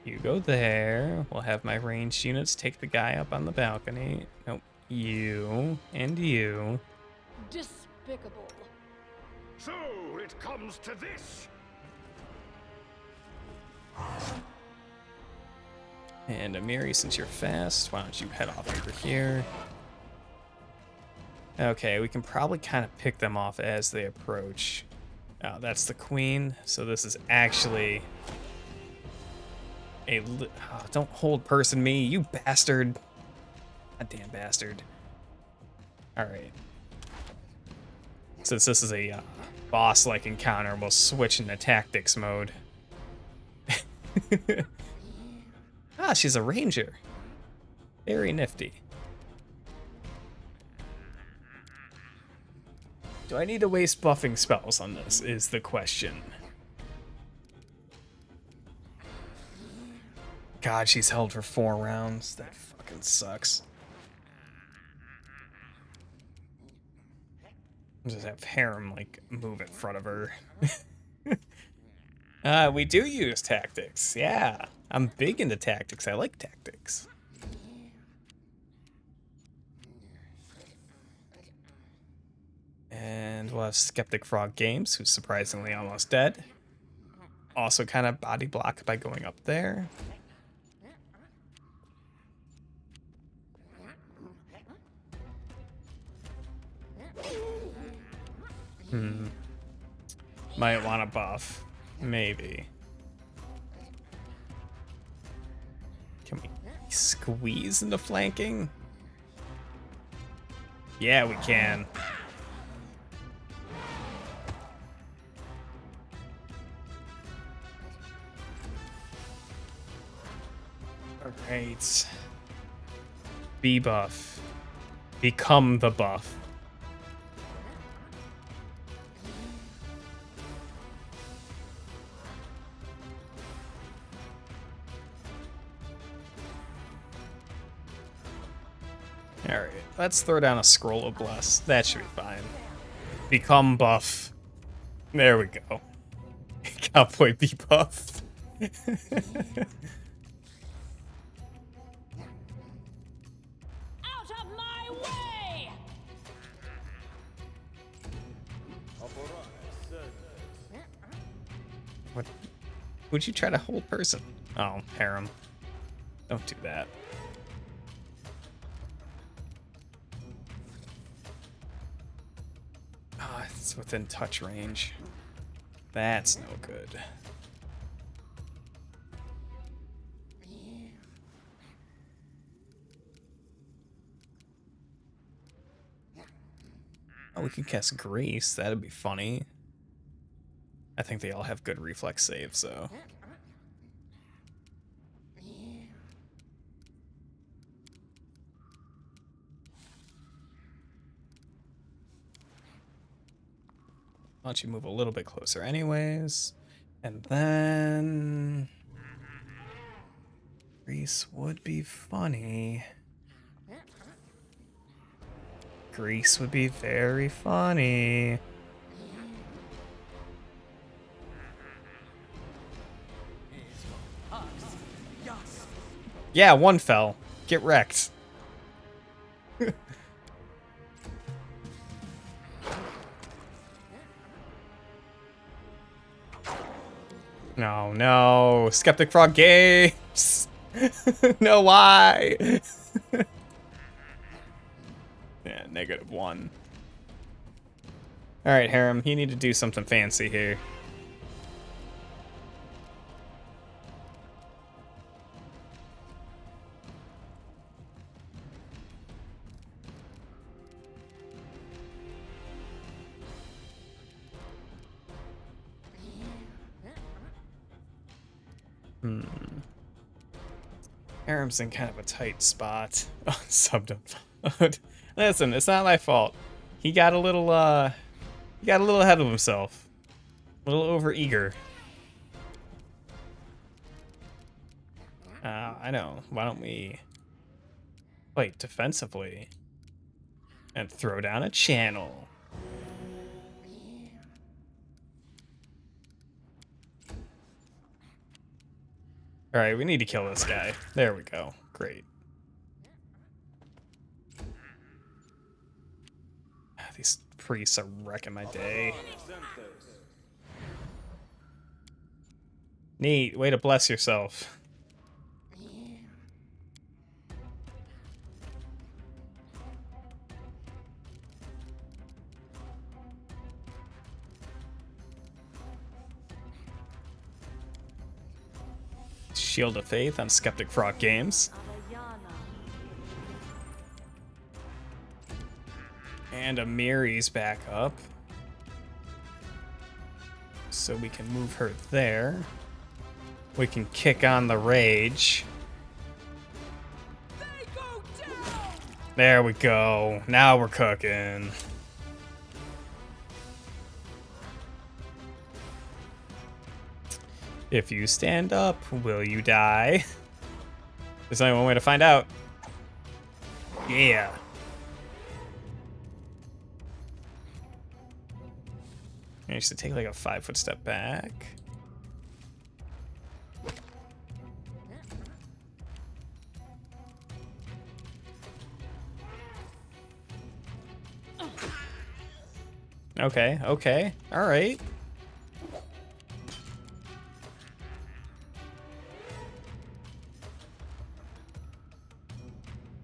You go there. We'll have my ranged units take the guy up on the balcony. Nope. You and you.
Despicable.
So it comes to this.
And Amiri, since you're fast, why don't you head off over here? Okay, we can probably kind of pick them off as they approach. Oh, that's the queen. So this is actually a... Oh, don't hold person me, you bastard. Goddamn bastard. Alright. Since this is a boss-like encounter, we'll switch into tactics mode. Ah, she's a ranger. Very nifty. Do I need to waste buffing spells on this, is the question. God, she's held for 4 rounds. That fucking sucks. I'll just have Harem, like, move in front of her. We do use tactics. Yeah, I'm big into tactics. I like tactics. And we'll have Skeptic Frog Games, who's surprisingly almost dead. Also kind of body block by going up there. Might want to buff. Maybe. Can we squeeze into flanking? Yeah, we can. Alright. Be buff. Become the buff. Alright, let's throw down a Scroll of Bless. That should be fine. Become buff. There we go. Cowboy be buff.
Out of my way!
What? Who'd you try to hold person? Oh, Harem. Don't do that. Ah, it's within touch range. That's no good. Oh, we can cast Grease. That'd be funny. I think they all have good reflex saves, so. Why don't you move a little bit closer anyways? And then... Grease would be funny. Grease would be very funny. Yeah, one fell. Get wrecked. No, no. Skeptic Frog Games. No, why? Yeah, -1. Alright, Harem, you need to do something fancy here. Harem's in kind of a tight spot. Oh, subbed him. Listen, it's not my fault. He got a little ahead of himself. A little over-eager. I know. Why don't we fight defensively and throw down a channel? Alright, we need to kill this guy. There we go. Great. These priests are wrecking my day. Neat. Way to bless yourself. Shield of Faith on Skeptic Frog Games. And Amiri's back up. So we can move her there. We can kick on the rage. There we go. Now we're cooking. If you stand up, will you die? There's only one way to find out. Yeah. I used to take like a 5-foot step back. Okay, okay, all right.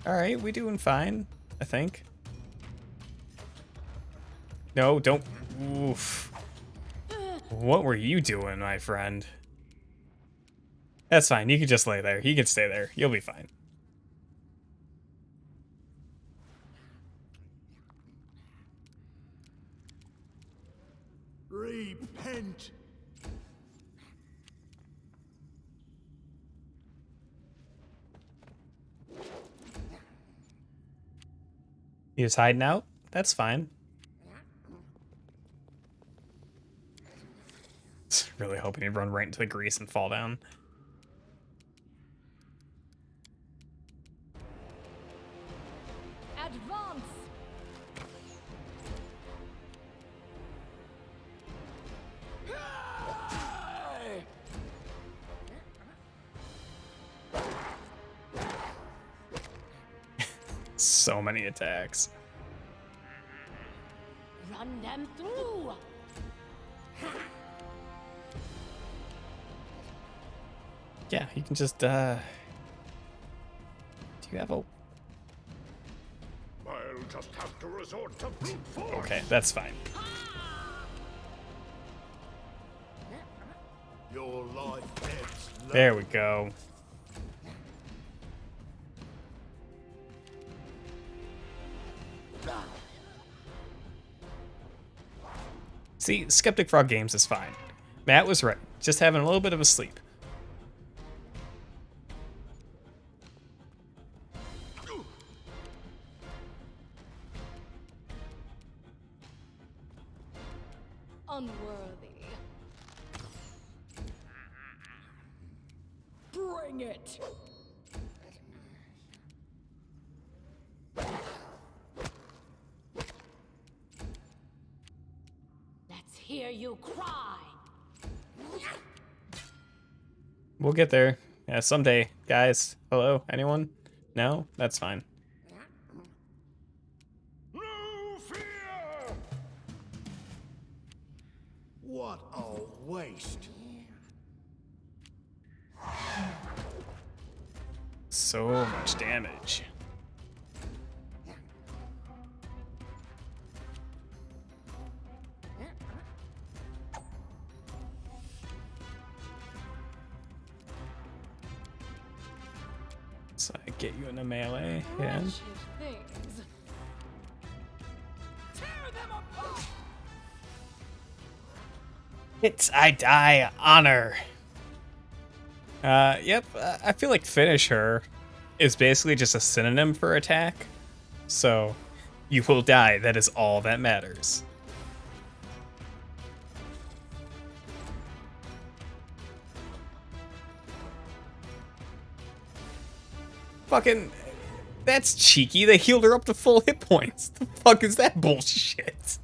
All right, we doing fine, I think. No, don't. Oof. What were you doing, my friend? That's fine. You can just lay there. You can stay there. You'll be fine.
Repent.
He was hiding out? That's fine. Really hoping he'd run right into the grease and fall down.
Advance.
So many attacks.
Run them through.
Yeah, you can just Do you have a...
I'll just have to resort to brute force.
Okay, that's fine.
Your life ebbs low.
There we go. See, Skeptic Frog Games is fine. Matt was right. Just having a little bit of a sleep.
Unworthy. Bring it!
Let's hear you cry.
We'll get there. Yeah, someday. Guys, hello? Anyone? No? That's fine.
No fear!
What a waste.
So much damage. So I get you in a melee, yeah.
Wretched things.
Tear them apart.
Hits I die honor. Yep, I feel like finish her is basically just a synonym for attack. So, you will die, that is all that matters. Fucking, that's cheeky, they healed her up to full hit points. The fuck is that bullshit?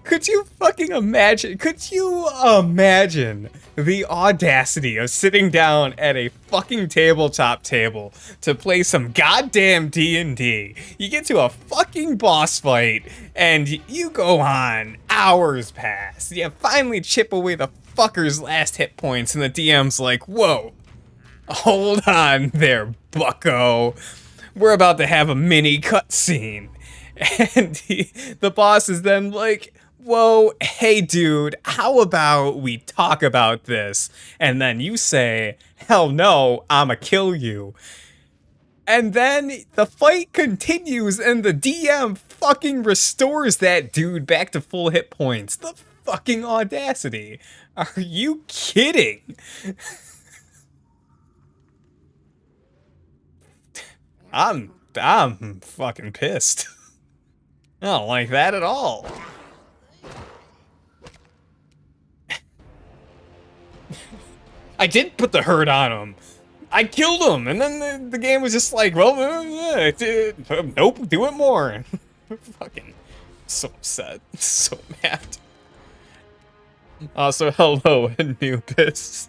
Could you fucking imagine, the audacity of sitting down at a fucking tabletop table to play some goddamn D&D? You get to a fucking boss fight, and you go on, hours pass, you finally chip away the fucker's last hit points, and the DM's like, whoa, hold on there, bucko. We're about to have a mini cutscene. And the boss is then like, whoa, hey dude, how about we talk about this? And then you say, hell no, I'ma kill you. And then the fight continues and the DM fucking restores that dude back to full hit points. The fucking audacity. Are you kidding? I'm fucking pissed. I don't like that at all. I did put the hurt on him. I killed him, and then the game was just like, well, nope, do it more. Fucking so upset, so mad. Also, hello, Anubis.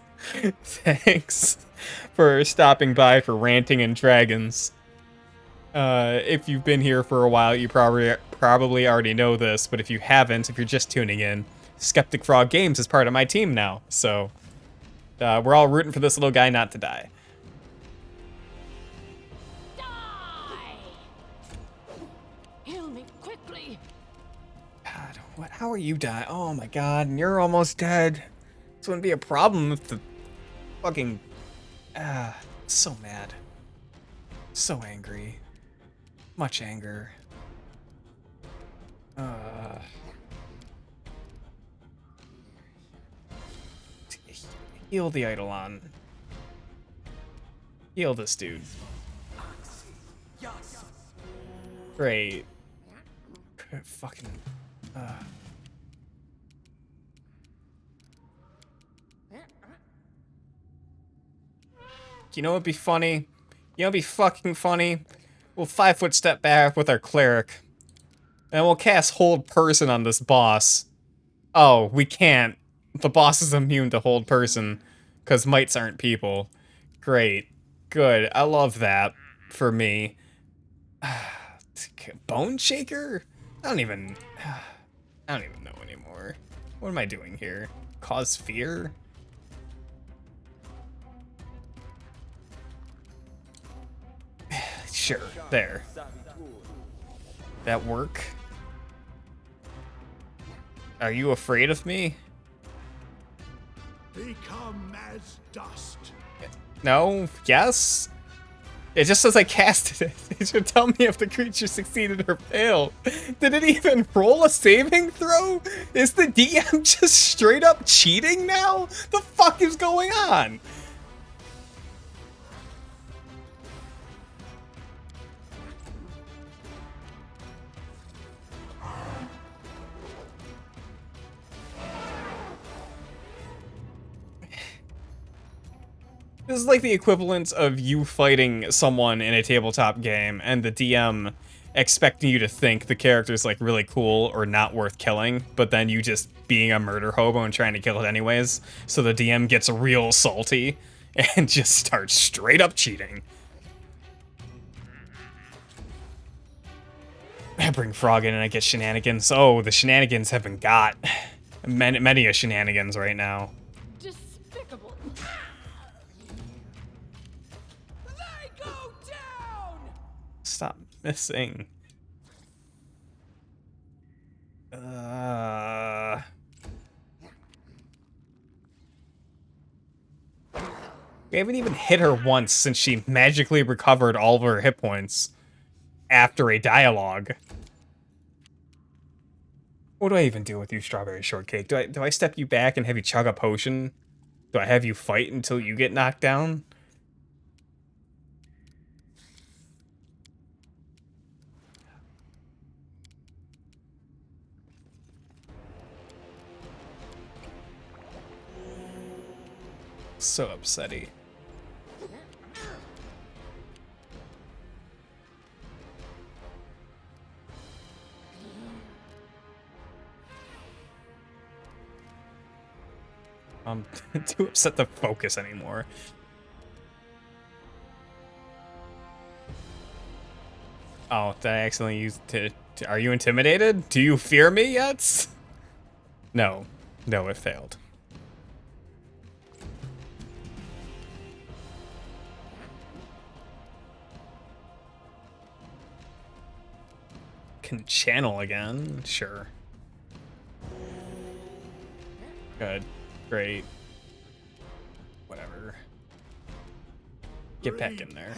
Thanks for stopping by for Ranting and Dragons. If you've been here for a while, you probably already know this, but if you haven't, if you're just tuning in, Skeptic Frog Games is part of my team now, so we're all rooting for this little guy not to die.
Die! Heal me quickly.
God, what? How are you dying? Oh my god, and you're almost dead. This wouldn't be a problem if the fucking... so mad. So angry. Much anger. Heal the Eidolon. Heal this dude. Great. Fucking... You know what'd be funny? You know what'd be fucking funny? We'll 5-foot step back with our cleric. And we'll cast Hold Person on this boss. Oh, we can't. The boss is immune to Hold Person. Because mites aren't people. Great. Good. I love that. For me. Bone Shaker? I don't even know anymore. What am I doing here? Cause fear? Sure, there. That work? Are you afraid of me?
Become as dust.
No? Yes? It just says I casted it. It should tell me if the creature succeeded or failed. Did it even roll a saving throw? Is the DM just straight up cheating now? The fuck is going on? This is like the equivalent of you fighting someone in a tabletop game and the DM expecting you to think the character's like really cool or not worth killing, but then you just being a murder hobo and trying to kill it anyways. So the DM gets real salty and just starts straight up cheating. I bring Frog in and I get shenanigans. Oh, the shenanigans have been got. Many a shenanigans right now.
Despicable.
Stop missing. We haven't even hit her once since she magically recovered all of her hit points after a dialogue. What do I even do with you, Str'bry Sh'rtkek? Do I step you back and have you chug a potion? Do I have you fight until you get knocked down? So upsetty. I'm too upset to focus anymore. Oh, did I accidentally use are you intimidated? Do you fear me yet? No. No, it failed. Can channel again? Sure. Good. Great. Whatever. Get back in there.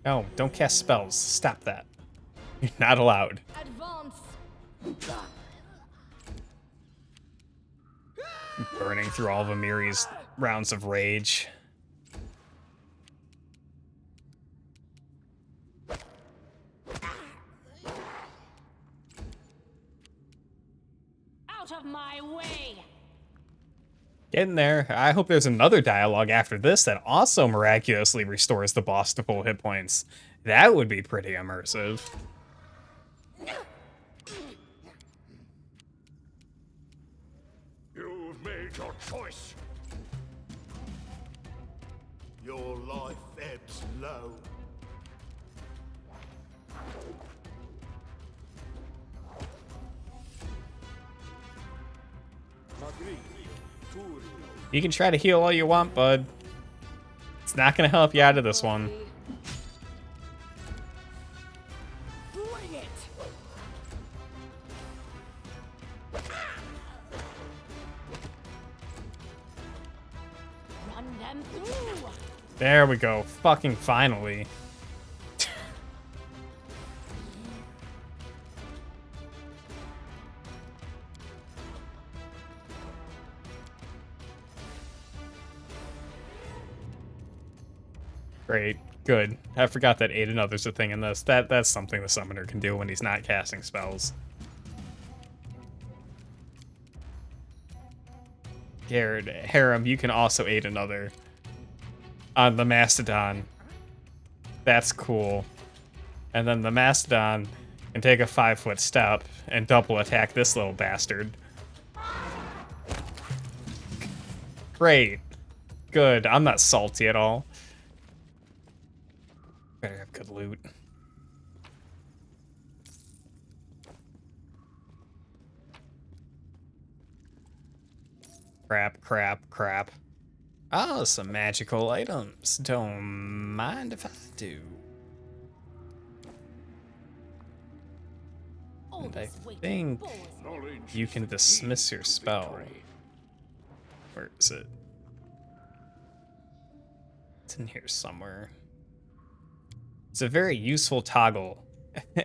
No, don't cast spells. Stop that. You're not allowed.
Advance.
Burning through all of Amiri's rounds of rage.
Out of my way!
Getting there. I hope there's another dialogue after this that also miraculously restores the boss to full hit points. That would be pretty immersive.
You've made your choice. Your life ebbs low.
You can try to heal all you want, bud. It's not gonna help you out of this one.
Bring it! Run them through!
There we go. Fucking finally. Great. Good. I forgot that aid and others a thing in this. That's something the summoner can do when he's not casting spells. Garrett, Harem, you can also aid another. On the mastodon. That's cool. And then the mastodon can take a 5-foot step and double attack this little bastard. Great. Good. I'm not salty at all. Better have good loot. Crap. Oh, some magical items. Don't mind if I do. And I think you can dismiss your spell. Where is it? It's in here somewhere. It's a very useful toggle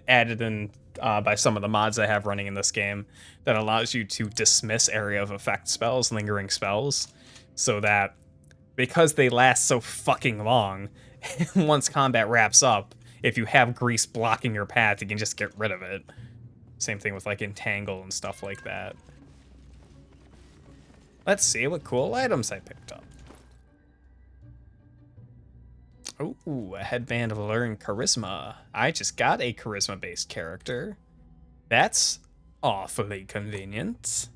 added in by some of the mods I have running in this game that allows you to dismiss area of effect spells, lingering spells, so that because they last so fucking long, once combat wraps up, if you have grease blocking your path, you can just get rid of it. Same thing with like Entangle and stuff like that. Let's see what cool items I picked up. Ooh, a headband of Alluring Charisma. I just got a charisma-based character. That's awfully convenient.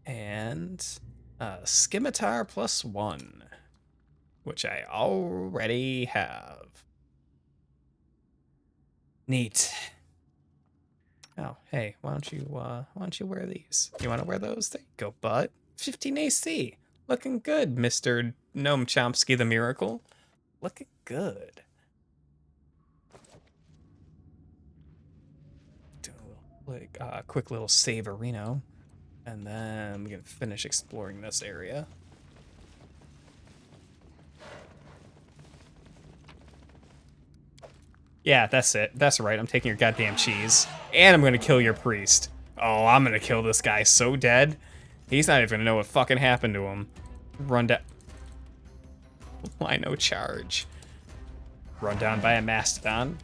And Scimitar +1, which I already have. Neat. Oh, hey, why don't you wear these? You want to wear those? There you go, bud. 15 AC. Looking good, Mr. Gnome Chompski the Miracle. Looking good. Do a quick little save-a-reno. And then we're going to finish exploring this area. Yeah, that's it. That's right. I'm taking your goddamn cheese. And I'm going to kill your priest. Oh, I'm going to kill this guy so dead. He's not even going to know what fucking happened to him. Run down. Why no charge? Run down by a mastodon.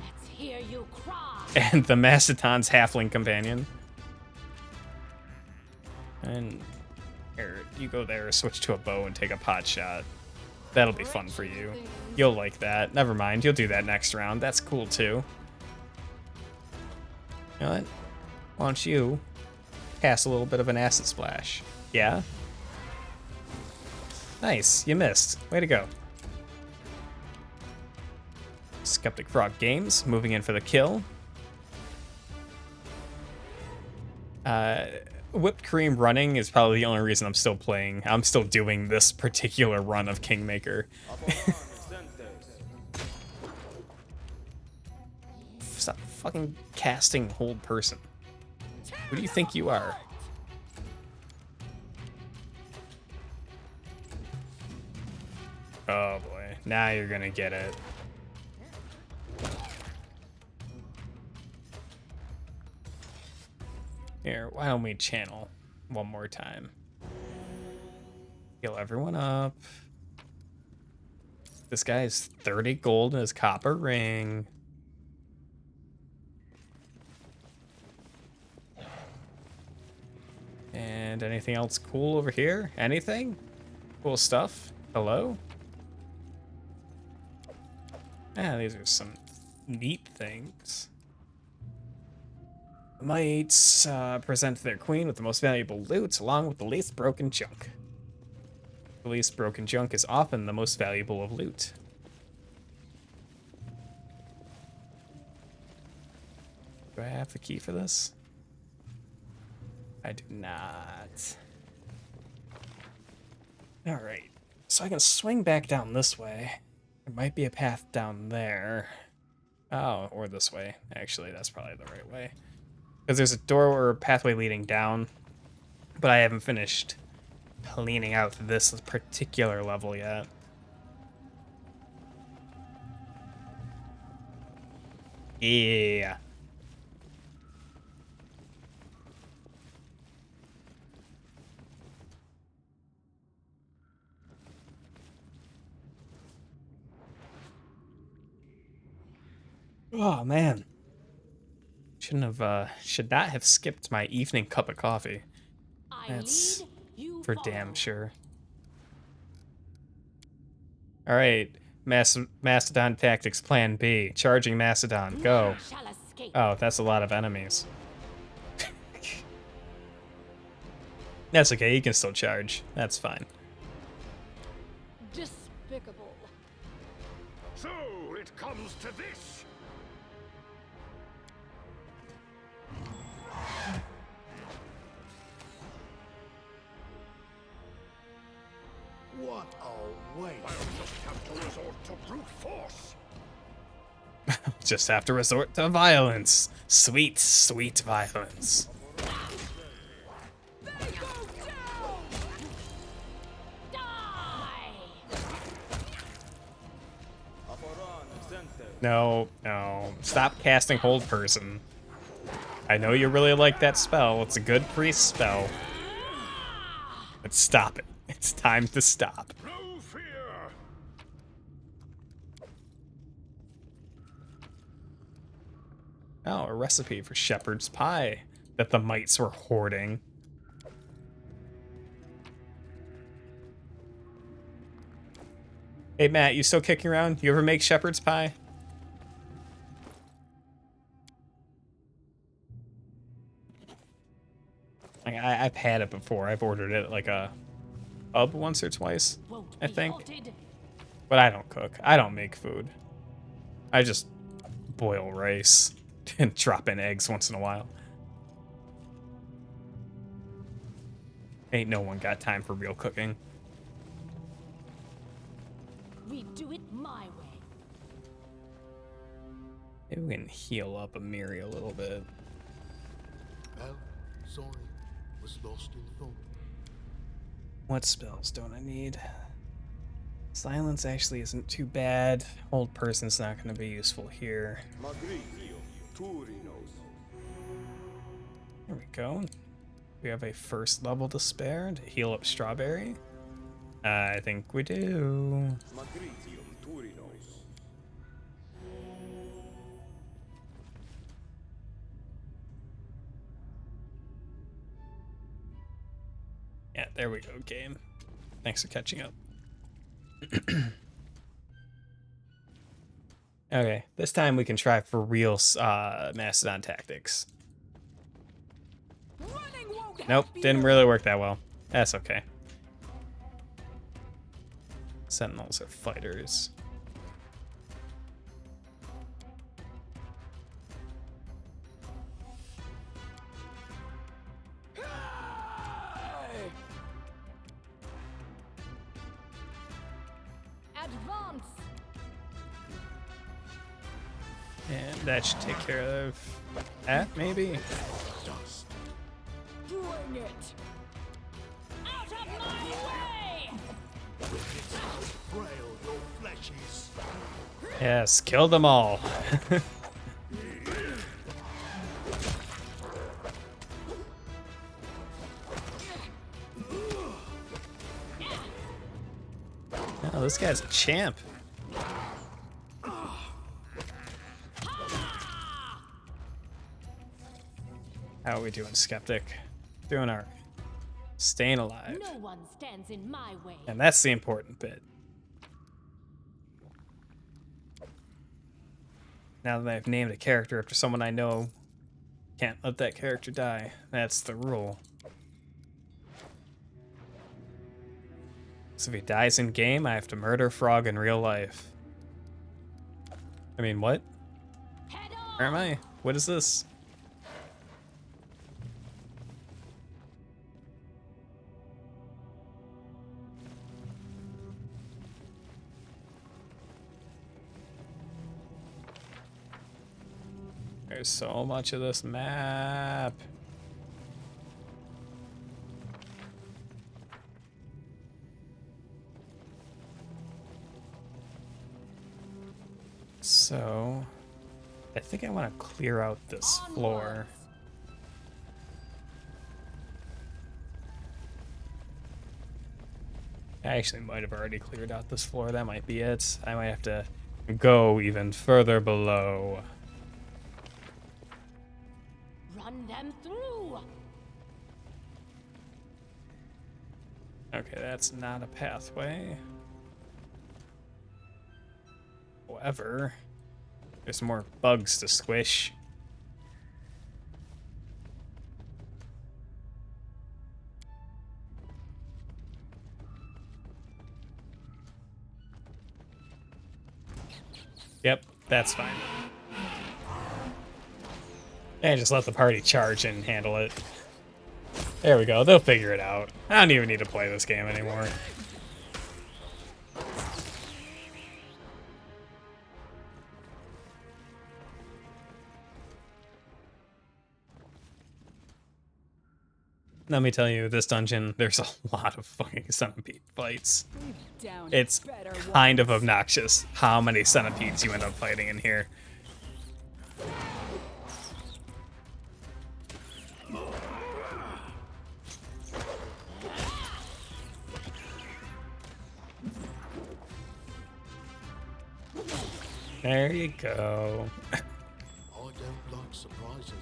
Let's hear you cry.
And the mastodon's halfling companion. And here, you go there, switch to a bow and take a pot shot. That'll be fun for you. You'll like that. Never mind, you'll do that next round. That's cool too. You know what? Why don't you cast a little bit of an acid splash? Yeah? Nice, you missed. Way to go. Skeptic Frog Games, moving in for the kill. Wypd Kreem running is probably the only reason I'm still playing. I'm still doing this particular run of Kingmaker. Stop fucking casting hold person. Who do you think you are? Oh boy, now you're gonna get it. Here, why don't we channel one more time? Heal everyone up. This guy has 30 gold in his copper ring. And anything else cool over here? Anything? Cool stuff? Hello? Yeah, these are some neat things. The Mites present their queen with the most valuable loot, along with the least broken junk. The least broken junk is often the most valuable of loot. Do I have the key for this? I do not. Alright, so I can swing back down this way. There might be a path down there. Oh, or this way. Actually, that's probably the right way. Because there's a door or a pathway leading down, but I haven't finished cleaning out this particular level yet. Yeah. Oh man. Should not have skipped my evening cup of coffee. That's for damn sure. All right, Mastodon Tactics Plan B. Charging Mastodon, go. Oh, that's a lot of enemies. That's okay, you can still charge. That's fine.
Despicable.
So it comes to this.
What a waste.
I'll just have to resort to brute force.
Just have to resort to violence. Sweet, sweet violence. No, no. Stop casting Hold Person. I know you really like that spell. It's a good priest spell. But stop it. It's time to stop.
No fear.
Oh, a recipe for shepherd's pie that the mites were hoarding. Hey, Matt, you still kicking around? You ever make shepherd's pie? I've had it before. I've ordered it at like a pub once or twice, I think. But I don't cook. I don't make food. I just boil rice and drop in eggs once in a while. Ain't no one got time for real cooking.
We do it my way.
Maybe we can heal up Amiri a little bit.
Oh, sorry. Was lost in thought.
What spells don't I need? Silence actually isn't too bad. Hold Person's not going to be useful here. There we go. We have a first level to spare to heal up Strawberry. I think we do. Yeah, there we go, game. Thanks for catching up. Okay, this time we can try for real Mastodon tactics. Nope, didn't really work that well. That's okay. Sentinels are fighters.
Advance.
And that should take care of that, maybe?
Bring it.
Out of my way!
Frail your flesh is.
Yes, kill them all. Oh, this guy's a champ. How are we doing, Skeptic? Doing our staying alive.
No one stands in my way.
And that's the important bit. Now that I've named a character after someone I know, can't let that character die. That's the rule. So if he dies in game, I have to murder Frog in real life. I mean, what? Where am I? What is this? There's so much of this map. So, I think I want to clear out this floor. I actually might have already cleared out this floor. That might be it. I might have to go even further below.
Run them through.
Okay, that's not a pathway. However, there's more bugs to squish. Yep, that's fine. And just let the party charge and handle it. There we go, they'll figure it out. I don't even need to play this game anymore. Let me tell you, this dungeon, there's a lot of fucking centipede fights. It's kind of obnoxious how many centipedes you end up fighting in here. There you go.
I don't like surprises.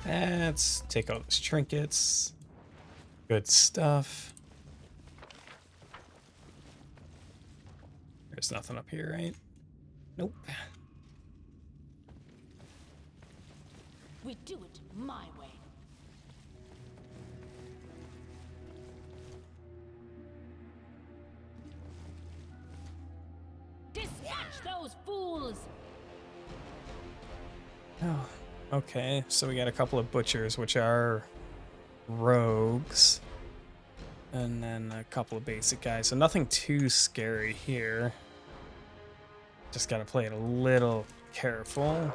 Let's take all those trinkets. Good stuff. There's nothing up here, right? Nope.
We do it my way. Dispatch those fools!
Oh, okay. So we got a couple of butchers, which are rogues. And then a couple of basic guys. So nothing too scary here. Just gotta play it a little careful.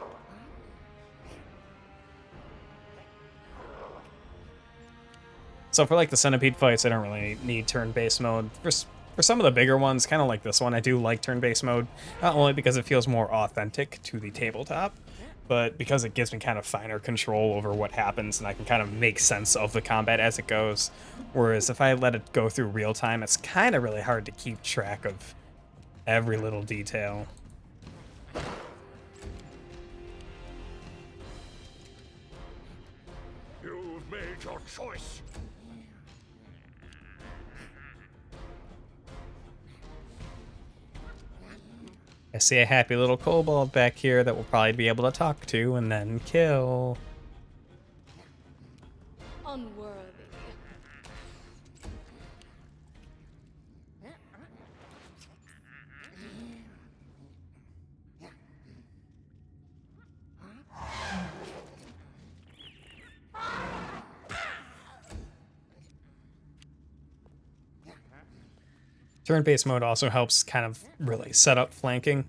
So for like the centipede fights, I don't really need turn-based mode. For some of the bigger ones, kind of like this one, I do like turn-based mode. Not only because it feels more authentic to the tabletop, but because it gives me kind of finer control over what happens and I can kind of make sense of the combat as it goes. Whereas if I let it go through real time, it's kind of really hard to keep track of every little detail.
You've made your choice.
I see a happy little kobold back here that we'll probably be able to talk to and then kill.
Unworthy.
Turn-based mode also helps kind of really set up flanking,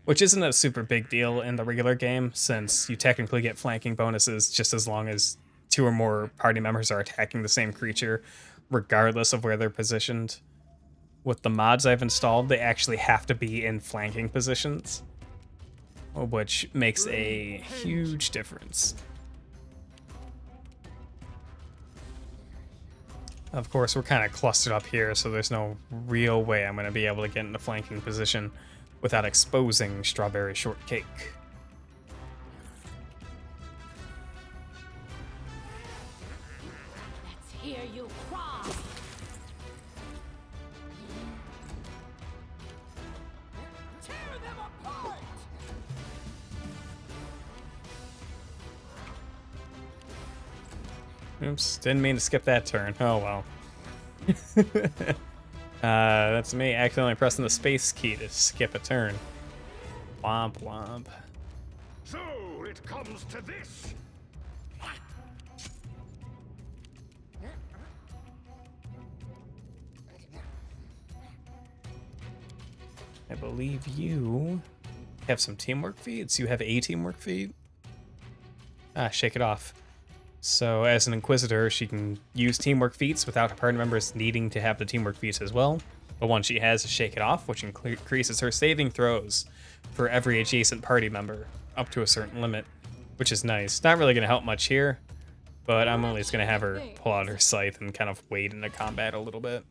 which isn't a super big deal in the regular game, since you technically get flanking bonuses just as long as 2 or more party members are attacking the same creature, regardless of where they're positioned. With the mods I've installed, they actually have to be in flanking positions, which makes a huge difference. Of course, we're kind of clustered up here, so there's no real way I'm going to be able to get into flanking position without exposing Str'bry Sh'rtkek.
Let's hear you cry.
Tear them apart!
Oops, didn't mean to skip that turn. Oh well. That's me accidentally pressing the space key to skip a turn. Womp womp.
So it comes to this.
I believe you have some teamwork feats. You have a teamwork feat? Ah, shake it off. So as an Inquisitor, she can use teamwork feats without her party members needing to have the teamwork feats as well. The one she has is Shake It Off, which increases her saving throws for every adjacent party member up to a certain limit, which is nice. Not really going to help much here, but I'm only just going to have her pull out her scythe and kind of wade into combat a little bit.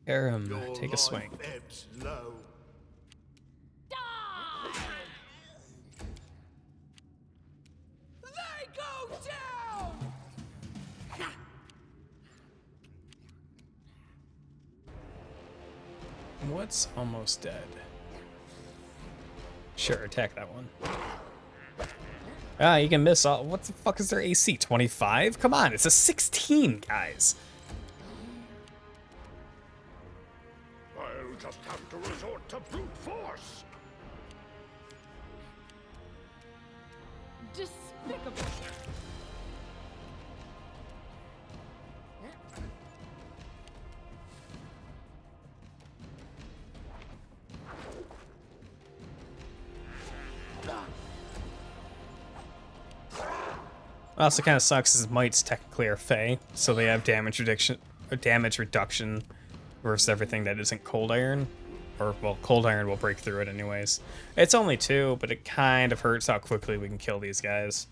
Aram, take a swing.
Ebbs low.
They go down!
What's almost dead? Sure, attack that one. Ah, you can miss all. What the fuck is their AC? 25? Come on, it's a 16, guys.
I'll just have to resort to brute force.
Dispatch
Despicable.
Also, kind of sucks is mites technically are fey, so they have damage reduction versus everything that isn't cold iron. Or, well, cold iron will break through it anyways. It's only 2, but it kind of hurts how quickly we can kill these guys.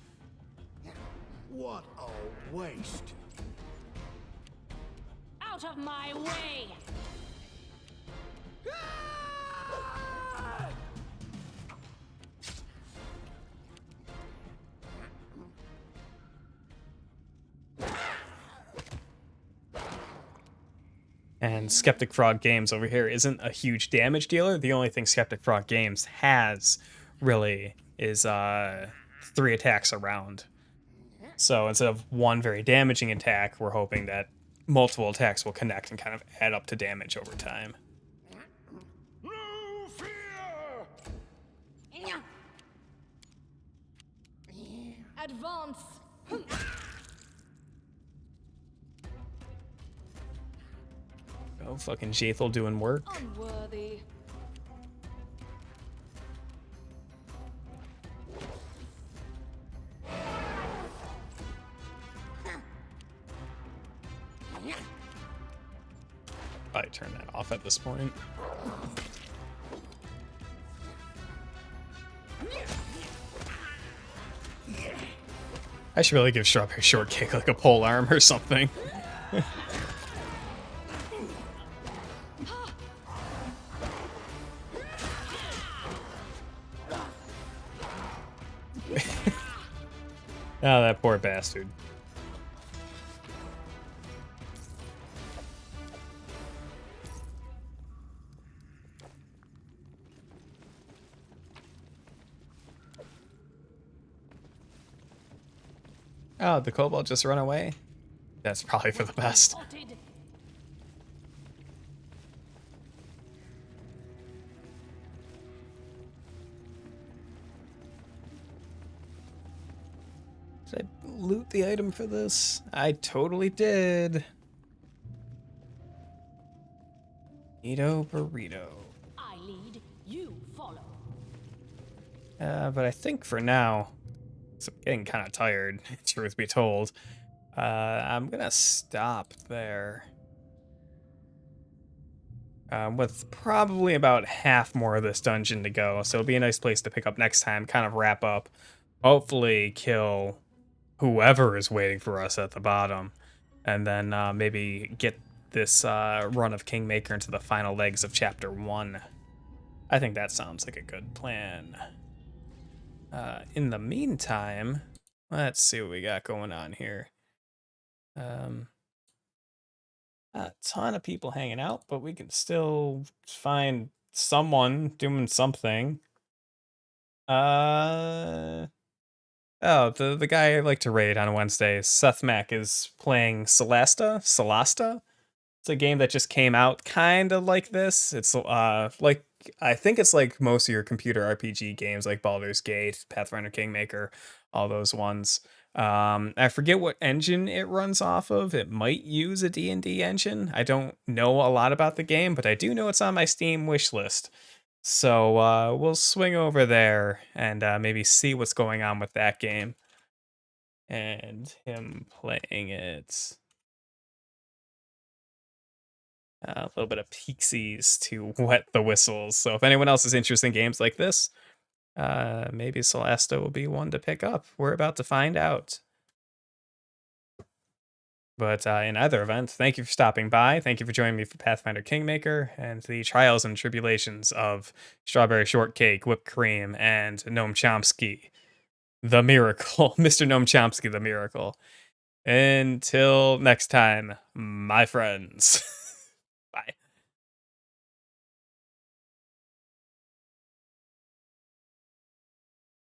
What a waste.
Out of my way!
And Skeptic Frog Games over here isn't a huge damage dealer. The only thing Skeptic Frog Games has, really, is 3 attacks a round. So instead of 1 very damaging attack, we're hoping that multiple attacks will connect and kind of add up to damage over time.
No fear!
Advance.
Oh, fucking Jaethal doing work.
Unworthy.
Probably turn that off at this point. I should really give Str'bry Sh'rtkek like a pole arm or something. Oh, that poor bastard. Oh, the kobold just run away? That's probably for the best. Did I loot the item for this? I totally did. Burrito burrito.
I lead, you follow.
But I think for now, so I'm getting kind of tired, truth be told. I'm gonna stop there. With probably about half more of this dungeon to go, so it'll be a nice place to pick up next time, kind of wrap up, hopefully kill whoever is waiting for us at the bottom, and then maybe get this run of Kingmaker into the final legs of Chapter 1. I think that sounds like a good plan. In the meantime, let's see what we got going on here. A ton of people hanging out, but we can still find someone doing something. Oh, the guy I like to raid on Wednesdays, Seth Mack, is playing Solasta. It's a game that just came out kind of like this. It's like, I think it's like most of your computer RPG games like Baldur's Gate, Pathfinder, Kingmaker, all those ones. I forget what engine it runs off of. It might use a D&D engine. I don't know a lot about the game, but I do know it's on my Steam wish list. So we'll swing over there and maybe see what's going on with that game. And him playing it. A little bit of pixies to wet the whistles. So if anyone else is interested in games like this, maybe Solasta will be one to pick up. We're about to find out. But in either event, thank you for stopping by. Thank you for joining me for Pathfinder Kingmaker and the trials and tribulations of Str'bry Sh'rtkek, Wypd Kreem, and Gnome Chompski, the miracle. Mr. Gnome Chompski, the miracle. Until next time, my friends.